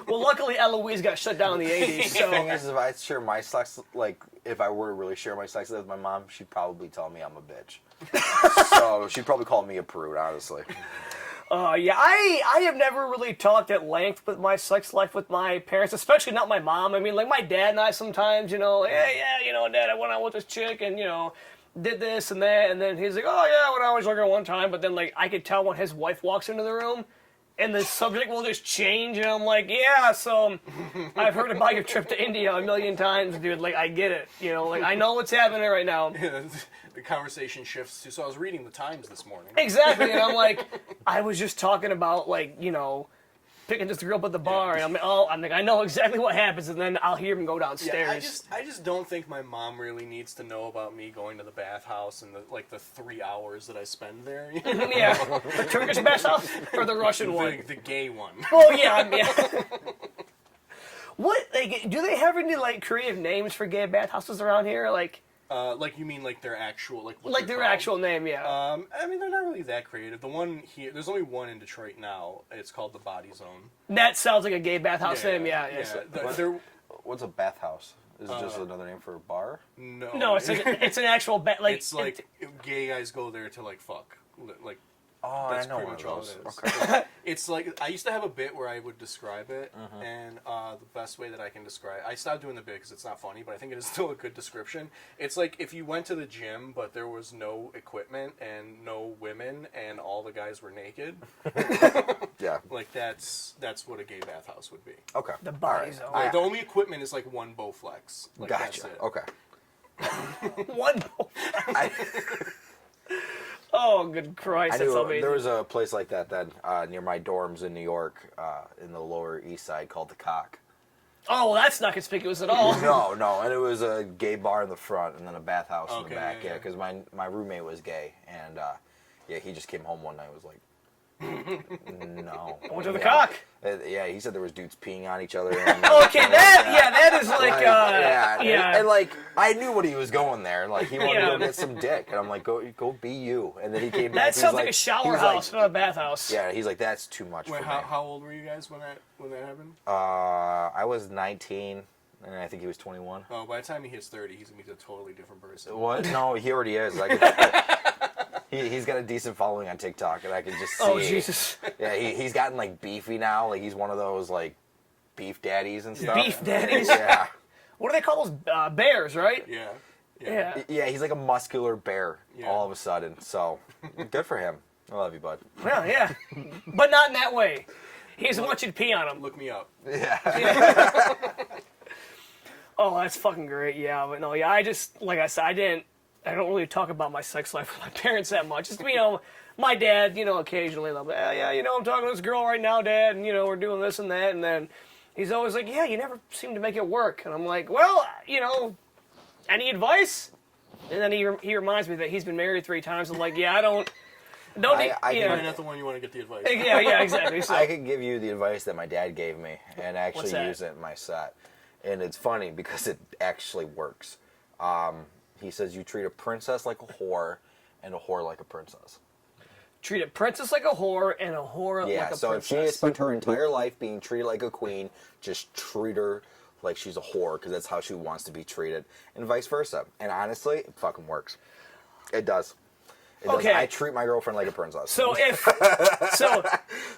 Well, luckily Eloise got shut down in the 80s. The So. thing is, if I share my sex, like, if I were to really share my sex life with my mom, she'd probably tell me I'm a bitch. So she'd probably call me a prude, honestly. Yeah, I have never really talked at length with my sex life with my parents, especially not my mom. I mean, like, my dad and I sometimes, you know, yeah, you know, Dad, I went out with this chick and, you know, did this and that, and then he's like, oh, yeah, when I was younger one time, but then, like, I could tell when his wife walks into the room, and the subject will just change, and I'm like, yeah, so I've heard about your trip to India a million times, dude, like, I get it, you know, like, I know what's happening right now. The conversation shifts to, so I was reading the Times this morning. Exactly, and I'm like, I was just talking about, like, you know, picking this girl up at the bar, and I'm like, I know exactly what happens, and then I'll hear him go downstairs. Yeah, I just don't think my mom really needs to know about me going to the bathhouse and the 3 hours that I spend there. You know? Yeah, the Turkish bathhouse or the Russian one? The gay one. Oh yeah. What? Like, do they have any like creative names for gay bathhouses around here? Like you mean like their actual their actual name? Yeah. I mean, they're not really that creative. The one here, there's only one in Detroit now. It's called the Body Zone. That sounds like a gay bathhouse name. Yeah. They're What's a bathhouse? Is it just another name for a bar? No. No, it's like it's an actual like it's like gay guys go there to like fuck. Like Oh, that's I know pretty one much of all those. it is. Okay. It's like I used to have a bit where I would describe it, and the best way that I can describe, I stopped doing the bit because it's not funny, but I think it is still a good description. It's like if you went to the gym, but there was no equipment and no women, and all the guys were naked. Yeah. Like that's what a gay bathhouse would be. Okay. the body zone. Like, the only equipment is like one Bowflex. Like, Gotcha. That's it. Okay. One. I, Oh, good Christ, I that's knew amazing. there was a place like that near my dorms in New York, in the Lower East Side, called the Cock. Oh, well, that's not conspicuous at all. No, and it was a gay bar in the front and then a bathhouse in the Okay, back. yeah. Yeah, because my roommate was gay, and yeah, he just came home one night and was like, no. Went to the Cock. Yeah, he said there was dudes peeing on each other. And, Okay, that is like, yeah, yeah. And like I knew what he was going there. Like he wanted to Yeah. go get some dick, and I'm like, go be you. And then he came back. That he's sounds like a shower he's house, like- not a bathhouse. Yeah, he's like, that's too much Wait, for me. how old were you guys when that happened? I was 19, and I think he was 21. Oh, by the time he hits 30, he's gonna be a totally different person. What? No, he already is. He's got a decent following on TikTok, and I can just see. Oh, Jesus. Yeah, he's gotten like beefy now. Like he's one of those like beef daddies and stuff. Beef daddies? Yeah. What do they call those? Bears, right? Yeah. Yeah. Yeah, he's like a muscular bear Yeah. all of a sudden. So good for him. I love you, bud. Well, yeah. But not in that way. He doesn't want you to pee on him. Look me up. Yeah. Oh, that's fucking great. Yeah, but no, yeah, I just, like I said, I don't really talk about my sex life with my parents that much. Just, my dad, occasionally, they'll be, yeah, I'm talking to this girl right now, Dad, and, we're doing this and that, and then he's always like, yeah, you never seem to make it work. And I'm like, well, any advice? And then he reminds me that he's been married 3 times. I'm like, yeah, I don't You're not the one you want to get the advice. yeah, exactly. So, I could give you the advice that my dad gave me and actually What's that? use it in my set. And it's funny because it actually works. He says you treat a princess like a whore and a whore like a princess. treat a princess like a whore and a whore like Yeah, a so if she has princess. spent her entire life being treated like a queen, just treat her like she's a whore because that's how she wants to be treated, and vice versa. And honestly, it fucking works. It does. It does. Okay. I treat my girlfriend like a princess. So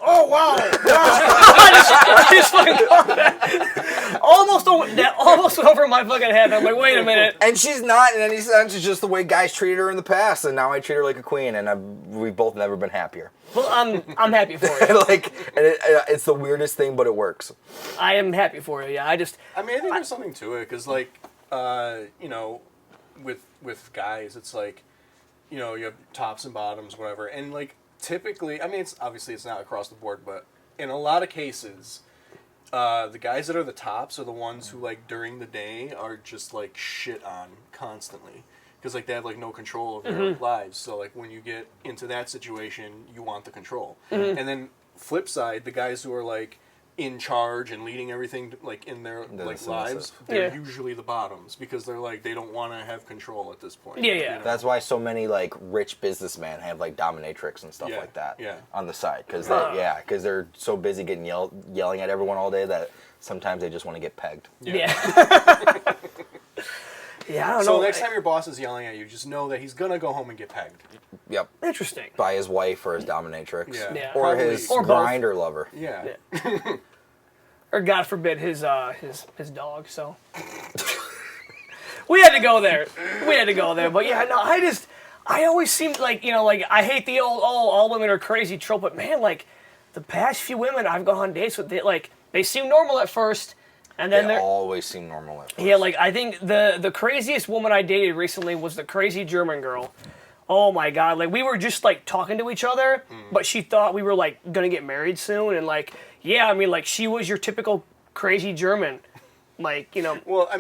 oh wow! I just fucking caught that. Almost went over my fucking head. I'm like, wait a minute. And she's not in any sense. It's just the way guys treated her in the past, and now I treat her like a queen, and we've both never been happier. Well, I'm happy for you. It's the weirdest thing, but it works. I am happy for you. Yeah, I think there's something to it because, with guys, it's like, you have tops and bottoms, whatever, and like typically, it's obviously it's not across the board, but in a lot of cases, the guys that are the tops are the ones who like during the day are just like shit on constantly because like they have like no control over their lives. So like when you get into that situation, you want the control, and then flip side, the guys who are like in charge and leading everything like in their like lives, they're usually the bottoms because they're like they don't want to have control at this point. Yeah. That's why so many like rich businessmen have like dominatrix and stuff like that on the side because they're so busy getting yelling at everyone all day that sometimes they just want to get pegged. Yeah. Yeah, I don't know. So next time your boss is yelling at you, just know that he's gonna go home and get pegged. Yep. Interesting. By his wife or his dominatrix. Yeah. Or Probably. his Or both. grinder lover. Yeah. Or God forbid his dog. So we had to go there. But yeah, no, I always seem like I hate the old all women are crazy trope, but man, like the past few women I've gone on dates with, they seem normal at first, and then They they're always seem normal at first. yeah, like I think the craziest woman I dated recently was the crazy German girl. Oh my God, like we were just like talking to each other, but she thought we were like gonna get married soon, and like yeah, like she was your typical crazy German, like Well,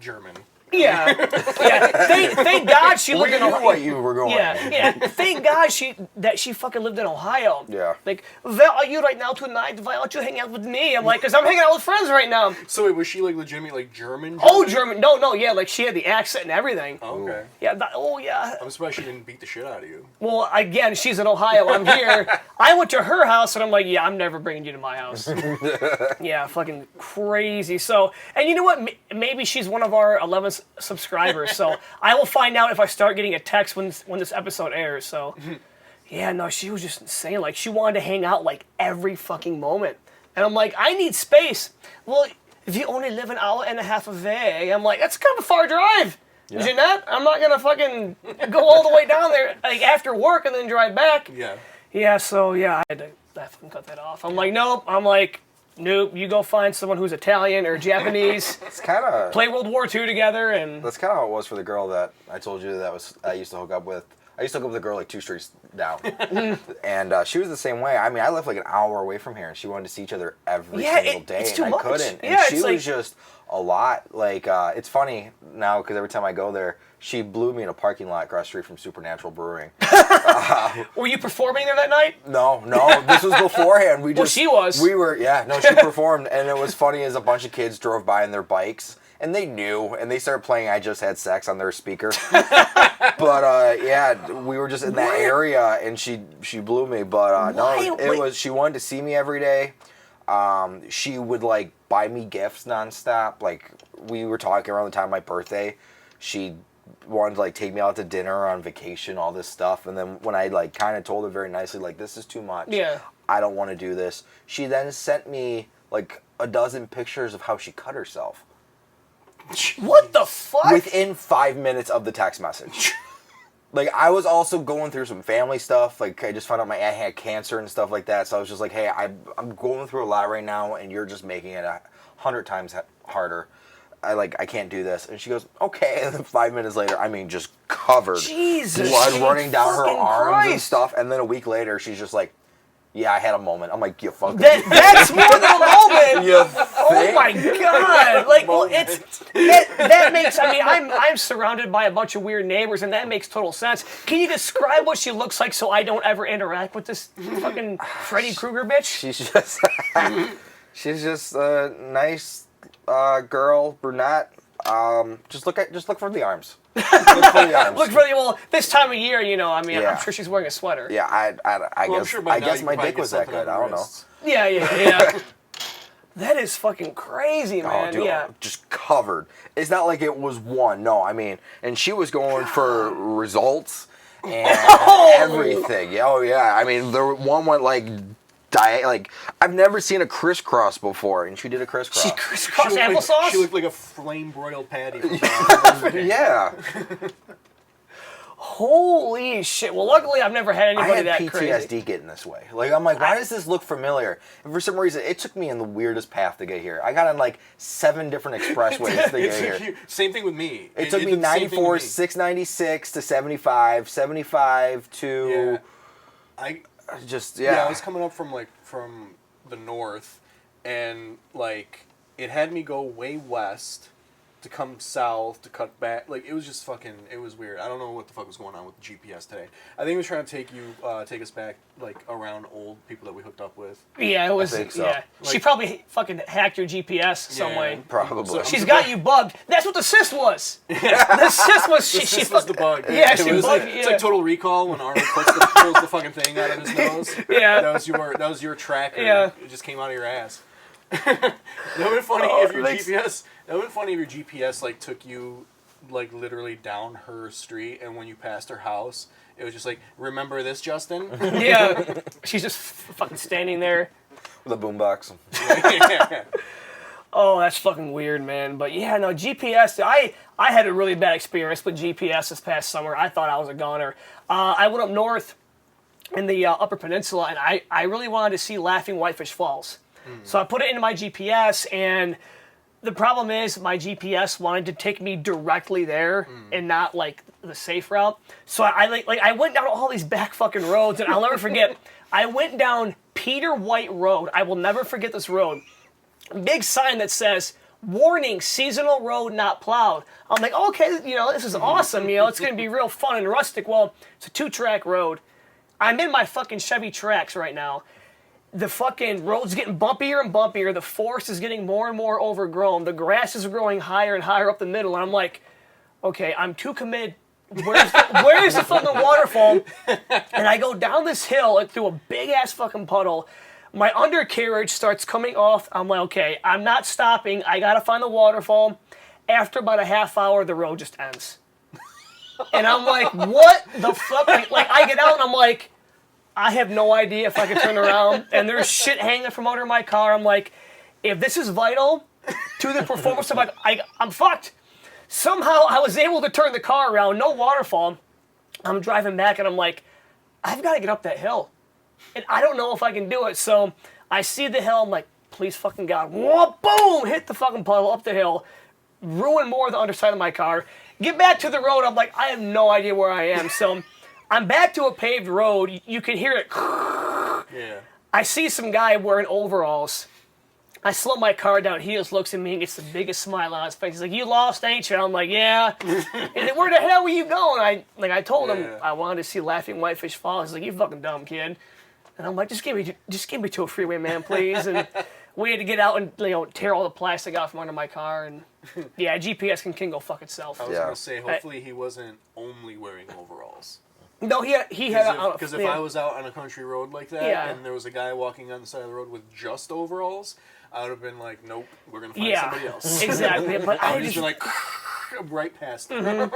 German. Yeah. Thank God she lived We in knew Ohio. what you were going. Yeah. Thank God she fucking lived in Ohio. Yeah. Like, where are you right now tonight? Why don't you hang out with me? I'm like, because I'm hanging out with friends right now. So wait, was she like legitimately like German? Oh, German. No, yeah, like she had the accent and everything. Oh, okay. Yeah, yeah. I'm surprised she didn't beat the shit out of you. Well, again, she's in Ohio. I'm here. I went to her house, and I'm like, yeah, I'm never bringing you to my house. Yeah, fucking crazy. So, and you know what? Maybe she's one of our 11 subscribers. So I will find out if I start getting a text when this episode airs. So, yeah, no, she was just insane. Like, she wanted to hang out like every fucking moment, and I'm like, I need space. Well, if you only live an hour and a half away, I'm like, that's kind of a far drive. Yeah. Jeanette, I'm not gonna fucking go all the way down there like after work and then drive back. Yeah. Yeah, so yeah, I had to fucking cut that off. I'm like, nope. Nope. You go find someone who's Italian or Japanese. It's kind of play World War II together, and that's kind of how it was for the girl that I told you I used to hook up with. I used to hook up with a girl like 2 streets down, and she was the same way. I mean, I lived like an hour away from here, and she wanted to see each other every single day, it's too and much. I couldn't. And Yeah, she was just a lot. Like, it's funny now because every time I go there, she blew me in a parking lot across the street from Supernatural Brewing. Were you performing there that night? No, this was beforehand. She was. We were, she performed, and it was funny as a bunch of kids drove by on their bikes, and they knew, and they started playing "I Just Had Sex" on their speaker. But we were just in that area, and she blew me. But she wanted to see me every day. She would like buy me gifts nonstop. Like, we were talking around the time of my birthday. She wanted to like take me out to dinner, on vacation, all this stuff. And then when I like kind of told her very nicely, like, this is too much. Yeah. I don't want to do this. She then sent me like a dozen pictures of how she cut herself. What the fuck? Within 5 minutes of the text message. Like, I was also going through some family stuff. Like, I just found out I had cancer and stuff like that. So I was just like, hey, I'm going through a lot right now, and you're just making it 100 times harder. I can't do this. And she goes, okay. And then 5 minutes later, I mean, just covered. Jesus. Blood running down her fucking arms and Christ. stuff. And then a week later, she's just like, yeah, I had a moment. I'm like, you fucking... That's more than a moment. You Oh think? my god! Like, well, it's that makes. I mean, I'm surrounded by a bunch of weird neighbors, and that makes total sense. Can you describe what she looks like so I don't ever interact with this fucking Freddy Krueger bitch? She's just a nice girl, brunette. Just look for the arms. Look for the arms. Look really well this time of year, you know. I mean, Yeah. I'm sure she's wearing a sweater. Yeah, I Well, I'm guess sure by I now guess you my probably dick get was that something on good. the I don't know. wrists. Yeah. That is fucking crazy, man. Oh, dude, yeah. just covered. It's not like it was one. No, I mean, and she was going for results and everything. Oh yeah, I mean, the one went like. I've never seen a crisscross before, and she did a crisscross. She crisscross applesauce? She looked like a flame broiled patty. Yeah. Holy shit. Well, luckily I've never had I anybody had that PTSD crazy. getting this way. Like, I'm like, why does this look familiar? And for some reason, it took me in the weirdest path to get here. I got on like 7 different expressways to get here. Same thing with me. It took me did the same thing 94, with me. 696 to 75, 75 to... I Yeah, I was coming up from the north, and like it had me go way west to come south to cut back. Like, it was just it was weird. I don't know what the fuck was going on with the GPS today. I think it was trying to take us back like around old people that we hooked up with. Yeah, it was. think so. Yeah, she probably fucking hacked your GPS some Yeah. way. probably. She's got you bugged. That's what the cyst was. The cyst was. She This was the bug. Yeah, she it was bugged. It's like Total Recall when Arnold pulls the fucking thing out of his nose. Yeah. That was your tracker. Yeah. It just came out of your ass. That would have been funny if your GPS. That would have been funny if your GPS like took you like literally down her street, and when you passed her house, it was just like, remember this, Justin? Yeah, she's just fucking standing there. With a boombox. Oh, that's fucking weird, man. But yeah, no, GPS, I had a really bad experience with GPS this past summer. I thought I was a goner. I went up north in the Upper Peninsula, and I really wanted to see Laughing Whitefish Falls. So I put it into my GPS, and the problem is my GPS wanted to take me directly there and not like the safe route. So I went down all these back fucking roads, and I'll never forget. I went down Peter White Road. I will never forget this road. Big sign that says warning, seasonal road not plowed. I'm like, okay, this is awesome. It's going to be real fun and rustic. Well, it's a 2-track road. I'm in my fucking Chevy Trax right now. The fucking road's getting bumpier and bumpier. The forest is getting more and more overgrown. The grass is growing higher and higher up the middle. And I'm like, okay, I'm too committed. Where's the fucking waterfall? And I go down this hill and through a big-ass fucking puddle. My undercarriage starts coming off. I'm like, okay, I'm not stopping. I got to find the waterfall. After about a half hour, the road just ends. And I'm like, what the fuck? Like I get out and I'm like, I have no idea if I can turn around. And there's shit hanging from under my car. I'm like, if this is vital to the performance, I'm fucked. Somehow I was able to turn the car around, no waterfall. I'm driving back and I'm like, I've got to get up that hill. And I don't know if I can do it. So I see the hill. I'm like, please fucking God. Whoa, boom! Hit the fucking puddle up the hill. Ruin more of the underside of my car. Get back to the road. I'm like, I have no idea where I am. So I'm back to a paved road. You can hear it. Yeah. I see some guy wearing overalls. I slow my car down. He just looks at me and gets the biggest smile on his face. He's like, you lost, ain't you? I'm like, yeah. And then, where the hell were you going? I told him I wanted to see Laughing Whitefish Falls. He's like, you fucking dumb kid. And I'm like, just get me to a freeway, man, please. And we had to get out and tear all the plastic out from under my car. And yeah, GPS can go fuck itself. I was gonna say, hopefully he wasn't only wearing overalls. No, he had. Because if I was out on a country road like that and there was a guy walking on the side of the road with just overalls, I would have been like, nope, we're gonna find somebody else. Exactly. But I would just be like, right past him.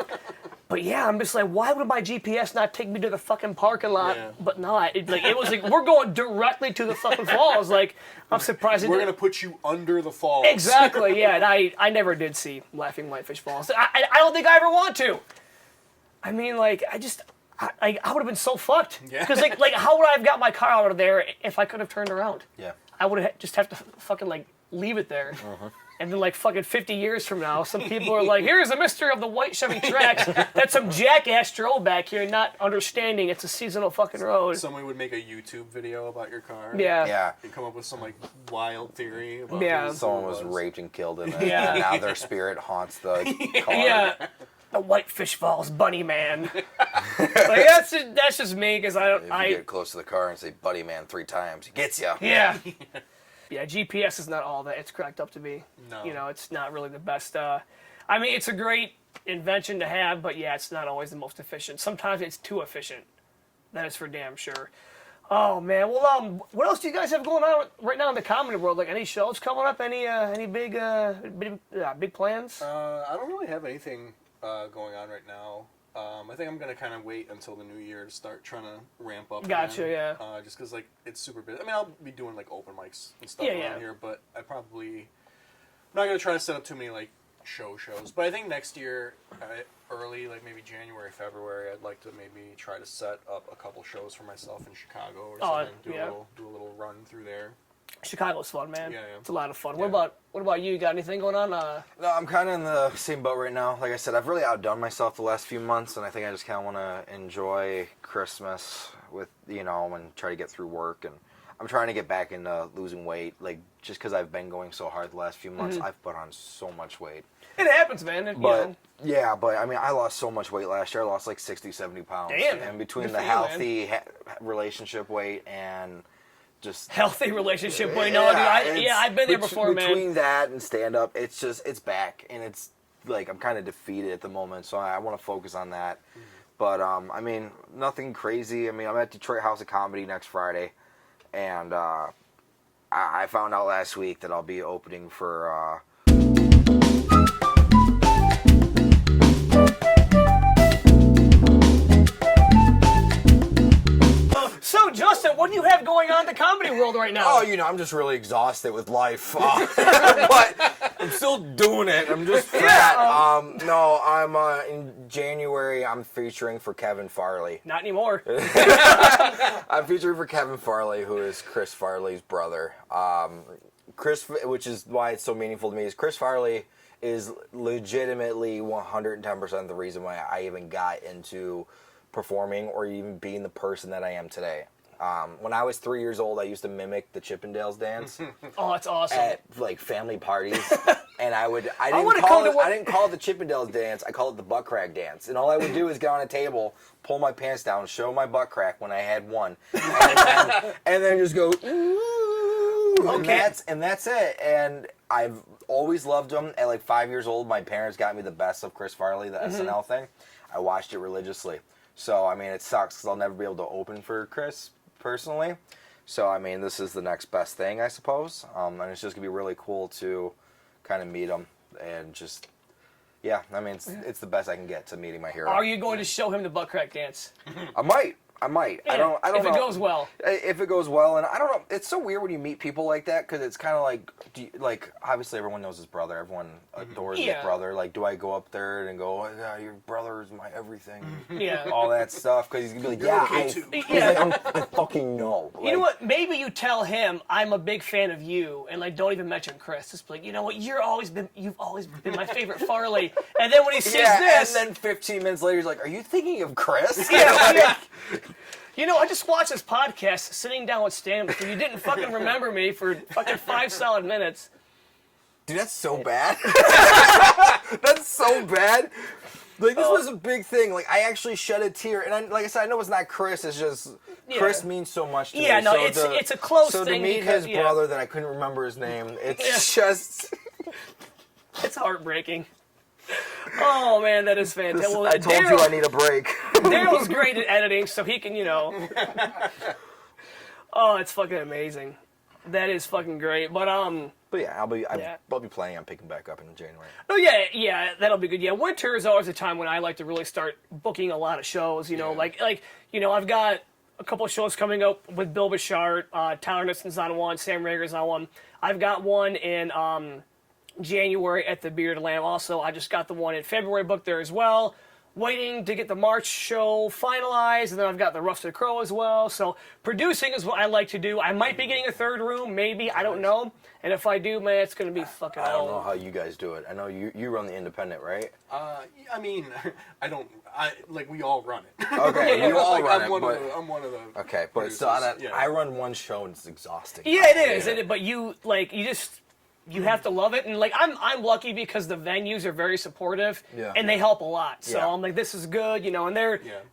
But yeah, I'm just like, why would my GPS not take me to the fucking parking lot? Yeah. But no, it was like, we're going directly to the fucking falls. Like, I'm surprised. We're gonna put you under the falls. Exactly. Yeah, and I never did see Laughing Whitefish Falls. I don't think I ever want to. I mean, like, I would have been so fucked. Yeah. Because like, how would I have got my car out of there if I could have turned around? Yeah. I would just have to fucking leave it there. And then fucking 50 years from now, some people are like, here's a mystery of the white Chevy Trax that some jackass drove back here not understanding it's a seasonal fucking road. Somebody would make a YouTube video about your car. Yeah. Yeah. And come up with some wild theory about Yeah. Someone was raped and killed in it, Yeah. and now their spirit haunts the car. Yeah. The Whitefish Falls Bunny Man. That's just me, because If you get close to the car and say "Buddy Man" 3 times, he gets you. Yeah. Yeah, GPS is not all that it's cracked up to be. No. It's not really the best. I mean, it's a great invention to have, but yeah, it's not always the most efficient. Sometimes it's too efficient. That is for damn sure. Oh man, well, what else do you guys have going on right now in the comedy world? Like, any shows coming up? Any big plans? I don't really have anything going on right now. I think I'm going to kind of wait until the new year to start trying to ramp up Gotcha, again. yeah. Just because, it's super busy. I mean, I'll be doing, open mics and stuff around here, but I'm not going to try to set up too many, shows. But I think next year, early, maybe January, February, I'd like to maybe try to set up a couple shows for myself in Chicago or something. Do a little run through there. Chicago's fun, man. Yeah. It's a lot of fun. Yeah. What about you? Got anything going on? No, I'm kind of in the same boat right now. Like I said, I've really outdone myself the last few months, and I think I just kind of want to enjoy Christmas with, and try to get through work. And I'm trying to get back into losing weight, just because I've been going so hard the last few months. I've put on so much weight. It happens, man. Yeah, but I mean, I lost so much weight last year. I lost 60, 70 pounds. Damn. And between Good the for you, healthy relationship weight and just healthy relationship weight. No, dude, I've been there before, man. Between that and stand up, it's back, and it's I'm kind of defeated at the moment, so I want to focus on that. But I mean, nothing crazy. I mean, I'm at Detroit House of Comedy next Friday, and I found out last week that I'll be opening for. So, Justin, what do you have going on in the comedy world right now? Oh, I'm just really exhausted with life. But I'm still doing it. I'm just fat. No, I'm in January, I'm featuring for Kevin Farley. Not anymore. I'm featuring for Kevin Farley, who is Chris Farley's brother. Chris, which is why it's so meaningful to me, is Chris Farley is legitimately 110% the reason why I even got into performing or even being the person that I am today. When I was 3 years old, I used to mimic the Chippendales dance Oh, that's awesome. at like family parties, and I wanna didn't come to one- I didn't call it the Chippendales dance. I call it the butt crack dance. And all I would do is get on a table, pull my pants down, show my butt crack when I had one, and then just go ooh, Okay. and that's it. And I've always loved them. At like 5 years old, my parents got me the best of Chris Farley, the SNL thing. I watched it religiously. So I mean, it sucks because I'll never be able to open for Chris personally. So I mean, this is the next best thing, I suppose. And it's just gonna be really cool to kind of meet him and just, yeah. I mean, it's the best I can get to meeting my hero. Are you going to show him the butt crack dance? I might. I don't if know. it goes well. If it goes well, and I don't know. It's so weird when you meet people like that because it's kind of like, obviously everyone knows his brother. Everyone adores his brother. Like, do I go up there and go, oh, yeah, your brother is my everything? Yeah. All that stuff because he's gonna be like, I fucking know. You know what? Maybe you tell him I'm a big fan of you, and like don't even mention Chris. Just be like, you know what? You've always been my favorite Farley. And then when he sees this, and then 15 minutes later, he's like, are you thinking of Chris? yeah. You know, I just watched this podcast sitting down with Stan, so you didn't fucking remember me for fucking 5 solid minutes. Dude, that's so bad. That's so bad. Like, this was a big thing. Like, I actually shed a tear. And like I said, I know it's not Chris. It's just, Chris means so much to me. Yeah, no, So it's a close so thing. So to meet because, his brother that I couldn't remember his name, it's just... It's heartbreaking. Oh, man, that is fantastic. Well, I told you I need a break. Daryl's great at editing, so he can, Oh, it's fucking amazing. That is fucking great. But yeah, I'll be planning on picking back up in January. Oh yeah, that'll be good. Yeah, winter is always a time when I like to really start booking a lot of shows. Like I've got a couple of shows coming up with Bill Bashart, Tyler Nixon's on one, Sam Rager's on one. I've got one in January at the Bearded Lamb. Also, I just got the one in February booked there as well. Waiting to get the March show finalized, and then I've got the Rusted Crow as well. So producing is what I like to do. I might be getting a third room, maybe, I don't know. And if I do, man, it's going to be fucking I don't know how you guys do it. I know you run the independent, right? I mean, we all run it. Okay, you all run I'm it. I'm one of the. Okay, but so I run one show and it's exhausting. Yeah, it is. But you have to love it, and like I'm lucky because the venues are very supportive, and they help a lot. So I'm like, this is good, and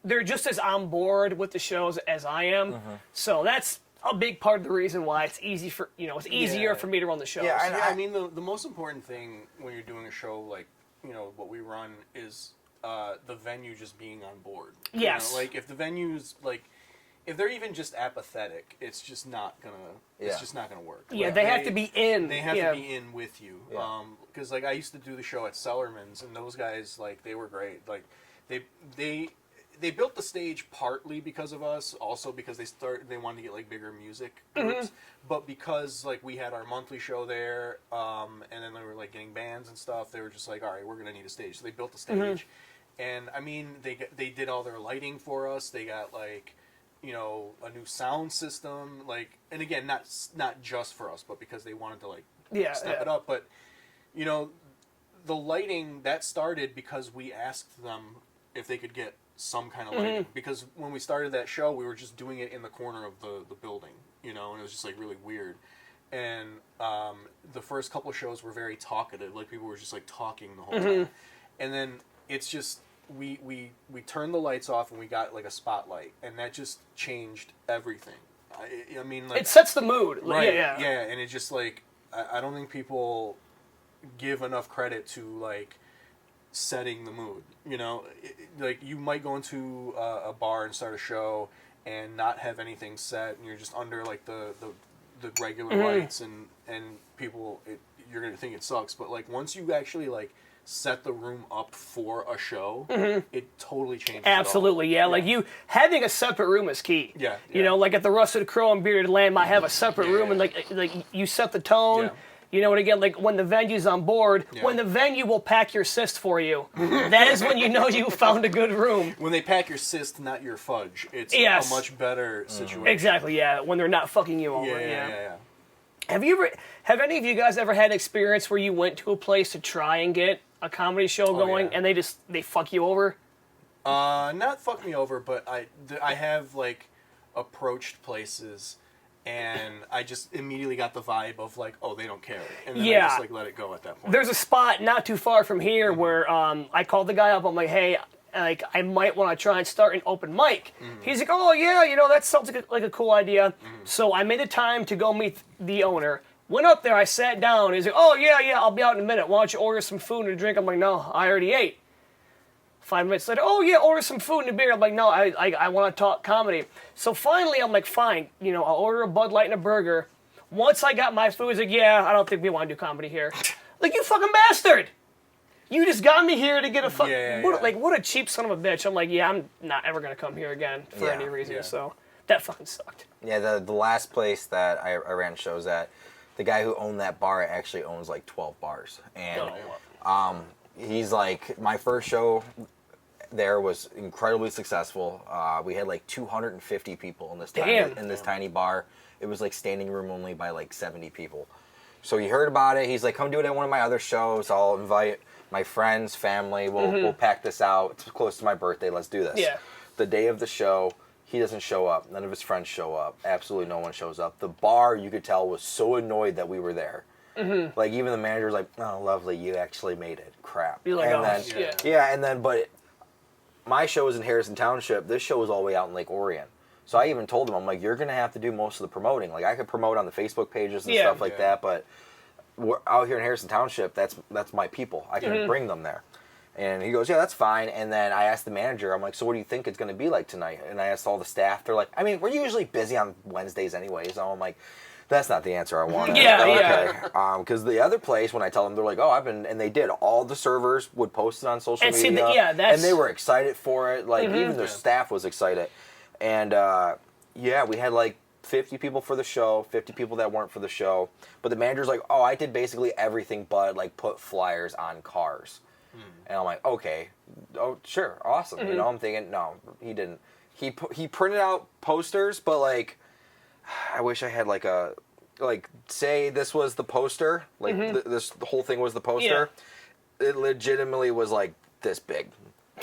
they're just as on board with the shows as I am. So that's a big part of the reason why it's easy for it's easier for me to run the shows. Yeah, I mean the most important thing when you're doing a show like what we run is the venue just being on board. Yes. Like if the venue's like. If they're even just apathetic, it's just not gonna. It's just not gonna work. Yeah, like, they have to be in. They have to be in with you. Because like I used to do the show at Sellerman's, and those guys they were great. Like they built the stage partly because of us, also because they wanted to get like bigger music groups, but because like we had our monthly show there, and then they were like getting bands and stuff. They were just like, all right, we're gonna need a stage. So they built the stage, and I mean they did all their lighting for us. They got like. A new sound system, and again, not just for us, but because they wanted to step it up. But the lighting that started because we asked them if they could get some kind of lighting. Because when we started that show, we were just doing it in the corner of the building, and it was just like really weird. And the first couple of shows were very talkative, like people were just like talking the whole time. And then it's just. We turned the lights off and we got like a spotlight, and that just changed everything. I mean, like, it sets the mood, right? Yeah, and it just like I don't think people give enough credit to like setting the mood. Like you might go into a bar and start a show and not have anything set, and you're just under like the regular lights, and people you're gonna think it sucks, but like once you actually like. Set the room up for a show, it totally changes. Absolutely, it all. Like having a separate room is key. Yeah. Like at the Rusted Crow and Bearded Lamb, I have a separate room, and like you set the tone. And again, like when the venue's on board, when the venue will pack your cyst for you, that is when you know you found a good room. When they pack your cyst, not your fudge, it's a much better situation. Exactly, when they're not fucking you over. Yeah. Have any of you guys ever had an experience where you went to a place to try and get a comedy show going, and they fuck you over? Not fuck me over, but I have like approached places, and I just immediately got the vibe of like, oh, they don't care, and then I Yeah. just like let it go at that point. There's a spot not too far from here where I called the guy up. I'm like, hey, like I might want to try and start an open mic. He's like, oh yeah, that sounds like a cool idea. So I made the time to go meet the owner. Went up there, I sat down. He's like, oh yeah, I'll be out in a minute. Why don't you order some food and a drink? I'm like, no, I already ate. 5 minutes later, oh yeah, order some food and a beer. I'm like, no, I want to talk comedy. So finally, I'm like, fine, I'll order a Bud Light and a burger. Once I got my food, he's like, yeah, I don't think we want to do comedy here. Like, you fucking bastard! You just got me here to get a fuck. Yeah. What a cheap son of a bitch. I'm like, yeah, I'm not ever gonna come here again for any reason. Yeah. So that fucking sucked. Yeah, the last place that I ran shows at, the guy who owned that bar actually owns like 12 bars, and he's like, my first show there was incredibly successful. We had like 250 people in this tiny bar. It was like standing room only by like 70 people. So he heard about it. He's like, come do it at one of my other shows. I'll invite my friends, family. We'll pack this out. It's close to my birthday. Let's do this. Yeah. The day of the show, he doesn't show up. None of his friends show up. Absolutely no one shows up. The bar, you could tell, was so annoyed that we were there. Like, even the manager was like, oh, lovely, you actually made it. Crap. You're like, and oh, then, shit. Yeah, and then, but my show was in Harrison Township. This show was all the way out in Lake Orion. So I even told him, I'm like, you're going to have to do most of the promoting. Like, I could promote on the Facebook pages and stuff like that, but we're out here in Harrison Township, that's my people. I can bring them there. And he goes, yeah, that's fine. And then I asked the manager, I'm like, so what do you think it's going to be like tonight? And I asked all the staff. They're like, I mean, we're usually busy on Wednesdays anyway. So I'm like, that's not the answer I wanted. Yeah. Because the other place, when I tell them, they're like, oh, and they did. All the servers would post it on social media. And they were excited for it. Like, even their staff was excited. And, we had like 50 people for the show, 50 people that weren't for the show. But the manager's like, oh, I did basically everything but like put flyers on cars. And I'm like, okay, oh, sure, awesome. I'm thinking, no, he didn't. He printed out posters, but like, I wish I had like say this was the poster, like the whole thing was the poster. Yeah. It legitimately was like this big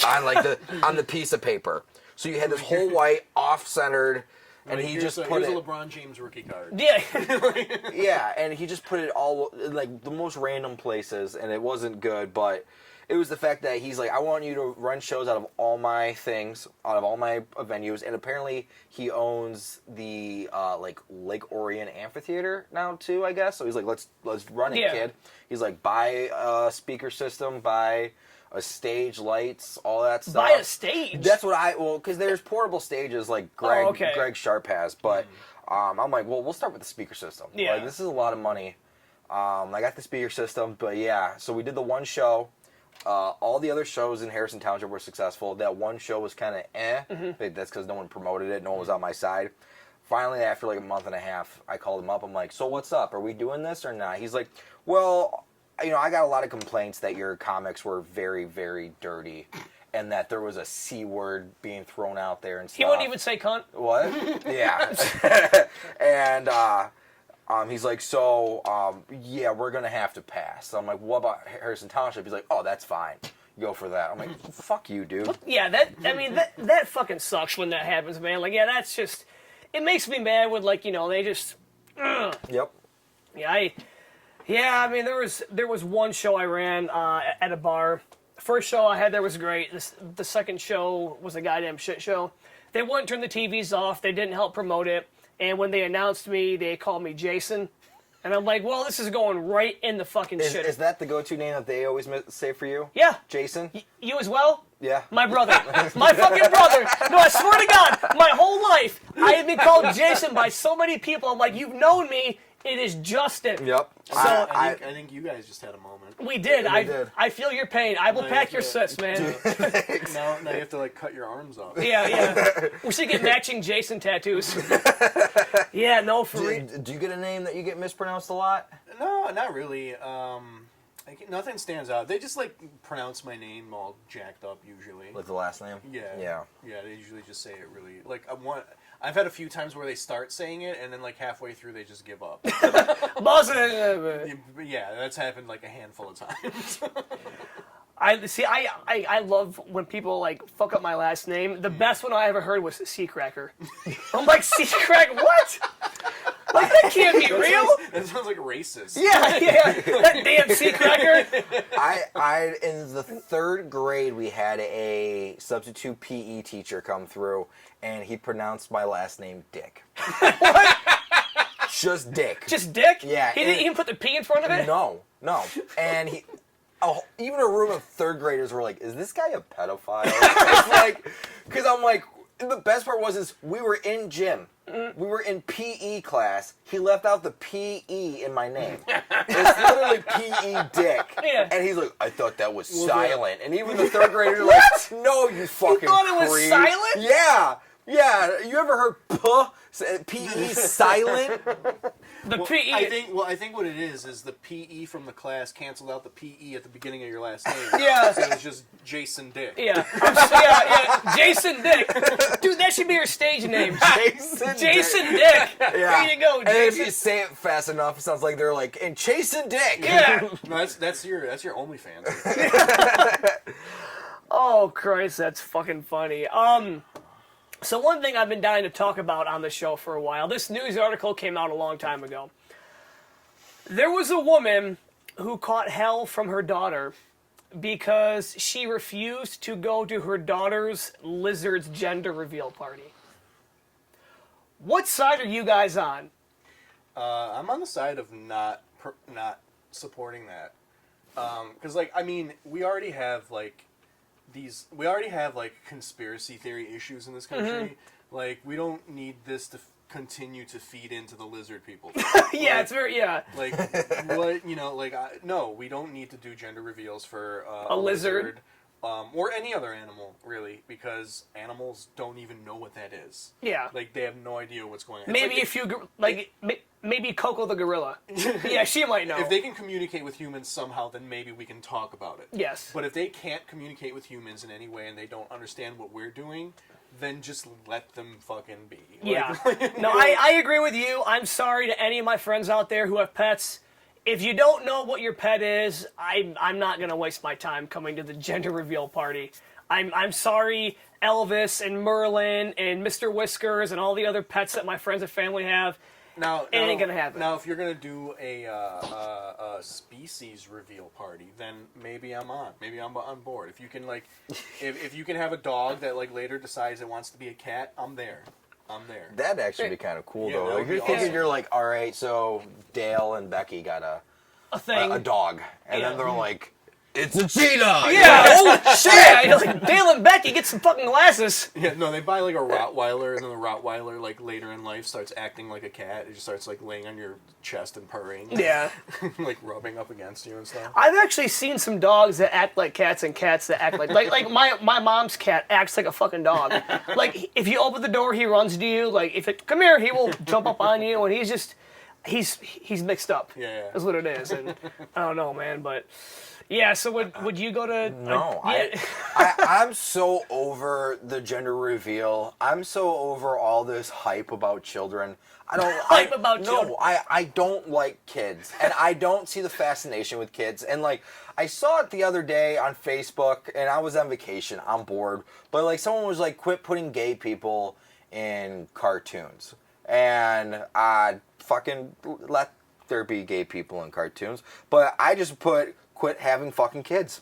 on like on the piece of paper. So you had this whole white off-centered. And he just put a LeBron James rookie card. Yeah. Yeah, and he just put it all in like the most random places, and it wasn't good, but it was the fact that he's like, I want you to run shows out of all my things, out of all my venues, and apparently he owns the like Lake Orion Amphitheater now too, I guess. So he's like, let's run it, kid. He's like, buy a speaker system, buy a stage, lights, all that stuff. Buy a stage? That's what because there's portable stages like Greg Sharp has, but I'm like, well, we'll start with the speaker system. Yeah. Like, this is a lot of money. I got the speaker system, but yeah, so we did the one show. All the other shows in Harrison Township were successful. That one show was kind of That's because no one promoted it. No one was on my side. Finally, after like a month and a half, I called him up. I'm like, so what's up? Are we doing this or not? He's like, well, I got a lot of complaints that your comics were very, very dirty and that there was a C word being thrown out there and stuff. He wouldn't even say cunt. What? Yeah. And he's like, so, we're going to have to pass. So I'm like, what about Harrison Township? He's like, oh, that's fine. Go for that. I'm like, fuck you, dude. Yeah, that fucking sucks when that happens, man. Like, yeah, that's just, it makes me mad when, like, they just, Yep. Yeah, I mean, there was one show I ran at a bar. First show I had there was great. The second show was a goddamn shit show. They wouldn't turn the TVs off. They didn't help promote it. And when they announced me, they called me Jason. And I'm like, well, this is going right in the fucking shit. Is that the go-to name that they always say for you? Yeah. Jason? You as well? Yeah. My brother. My fucking brother. No, I swear to God, my whole life, I have been called Jason by so many people. I'm like, you've known me. It is Justin. Yep. So I think you guys just had a moment. we did. We did. I feel your pain. I will pack your sets, man. Now you have to like cut your arms off. Yeah. We should get matching Jason tattoos. Yeah, no, for real. Do you get a name that you get mispronounced a lot? No, not really. Nothing stands out. They just like pronounce my name all jacked up usually. Like the last name? Yeah. They usually just say it really like I've had a few times where they start saying it and then like halfway through they just give up. Bozinovic. Yeah, that's happened like a handful of times. I love when people like fuck up my last name. The best one I ever heard was Sea Cracker. I'm like, Sea Cracker, what? Like, that can't be real. That sounds like racist. Yeah, that damn Sea Cracker. I in the 3rd grade we had a substitute PE teacher come through, and he pronounced my last name Dick. What? Just Dick. Just Dick? Yeah. He didn't even put the P in front of it? No. And he... Oh, even a room of 3rd graders were like, is this guy a pedophile? It's like, because I'm like, the best part was we were in gym. We were in PE class. He left out the PE in my name. It's literally PE Dick. Yeah. And he's like, I thought that was silent. And even the 3rd graders are like, no, you fucking thought it was creep. silent? Yeah. Yeah. You ever heard PE silent? The PE. I think what it is the PE from the class canceled out the PE at the beginning of your last name. Yeah. So it was just Jason Dick. Yeah. Yeah. Jason Dick. Dude, that should be your stage name. Jason Dick. Yeah. There you go, And if Jason. you say it fast enough, it sounds like they're like, and Jason Dick. Yeah. No, that's your OnlyFans. Oh, Christ, that's fucking funny. So one thing I've been dying to talk about on the show for a while, this news article came out a long time ago. There was a woman who caught hell from her daughter because she refused to go to her daughter's lizard's gender reveal party. What side are you guys on? I'm on the side of not supporting that. Because, like, I mean, we already have conspiracy theory issues in this country. Mm-hmm. Like, we don't need this to continue to feed into the lizard people. Yeah, it's very, yeah. Like, what, no, we don't need to do gender reveals for A lizard. Or any other animal, really, because animals don't even know what that is. Yeah. Like, they have no idea what's going on. Maybe maybe Coco the gorilla. Yeah, she might know. If they can communicate with humans somehow, then maybe we can talk about it. Yes. But if they can't communicate with humans in any way and they don't understand what we're doing, then just let them fucking be. Yeah. No, I agree with you. I'm sorry to any of my friends out there who have pets. If you don't know what your pet is, I'm not going to waste my time coming to the gender reveal party. I'm sorry, Elvis and Merlin and Mr. Whiskers and all the other pets that my friends and family have. Now, it ain't gonna happen. Now, if you're gonna do a species reveal party, then maybe I'm on. Maybe I'm on board. If you can if you can have a dog that later decides it wants to be a cat, I'm there. That'd actually be kind of cool, Yeah, though. that Like, would be you're thinking, awesome. you're like, all right, so Dale and Becky got A thing. a dog, and Yeah. then they're like, it's a cheetah. Yeah. Oh shit. Yeah, you're like, Dale and Becky, get some fucking glasses. Yeah, no, they buy a Rottweiler, and then the Rottweiler later in life starts acting like a cat. It just starts laying on your chest and purring. Yeah. Rubbing up against you and stuff. I've actually seen some dogs that act like cats and cats that act like my mom's cat acts like a fucking dog. Like, if you open the door, he runs to you. Like, come here, he will jump up on you, and he's mixed up. Yeah. That's what it is. And I don't know, man, but yeah. So would you go to? No, yeah. I'm so over the gender reveal. I'm so over all this hype about children. I don't like kids, and I don't see the fascination with kids. And I saw it the other day on Facebook, and I was on vacation. I'm bored, but someone was like, "Quit putting gay people in cartoons," and I fucking let there be gay people in cartoons. But I just quit having fucking kids.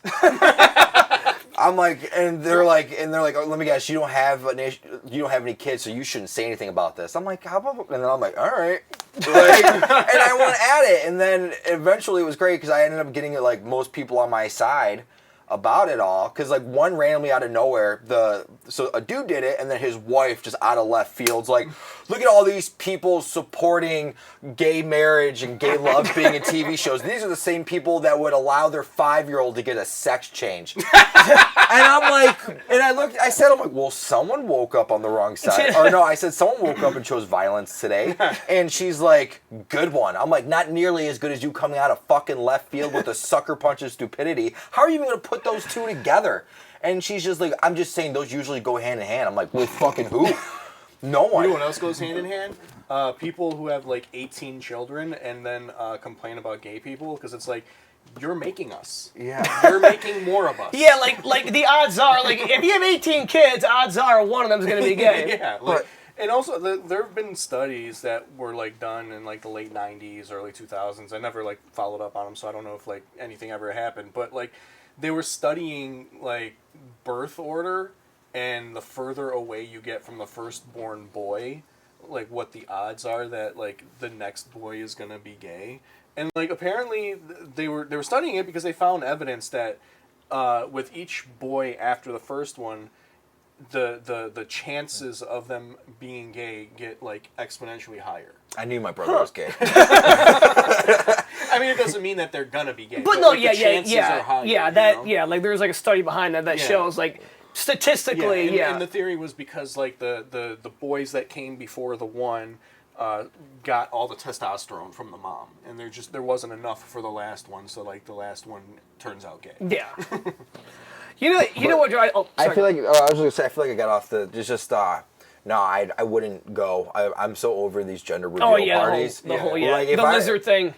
I'm like, and they're like, oh, let me guess, you don't have any kids, so you shouldn't say anything about this. I'm like, how about? And then I'm like, all right, and I went at it, and then eventually it was great because I ended up getting most people on my side about it all, because one randomly out of nowhere, so a dude did it, and then his wife just out of left field's like, look at all these people supporting gay marriage and gay love being in TV shows. These are the same people that would allow their 5-year-old to get a sex change. And I'm like, and I said, well, someone woke up on the wrong side. Or no, I said, someone woke up and chose violence today. And she's like, good one. I'm like, not nearly as good as you coming out of fucking left field with a sucker punch of stupidity. How are you even going to put those two together? And she's just like, I'm just saying those usually go hand in hand. I'm like, with fucking who? No one. You know what else goes hand in hand? People who have 18 children and then complain about gay people, because it's like, you're making us. Yeah. You're making more of us. Yeah, like the odds are, like, if you have 18 kids, odds are one of them is going to be gay. Yeah, and also there have been studies that were like done in like the late 90s, early 2000s. I never like followed up on them, so I don't know if like anything ever happened. But like they were studying like birth order, and the further away you get from the firstborn boy, like what the odds are that like the next boy is gonna be gay. And like apparently they were studying it because they found evidence that with each boy after the first one, the chances of them being gay get like exponentially higher. I knew my brother was gay. I mean, it doesn't mean that they're gonna be gay. But no, like, the chances are higher, like there's like a study behind that shows like statistically, and the theory was because like the boys that came before the one got all the testosterone from the mom, and there wasn't enough for the last one, so like the last one turns out gay. Yeah. You know what? I feel like I was just gonna say. I feel like I got off the no. I wouldn't go. I'm so over these gender reveal parties. The whole Like, the lizard thing.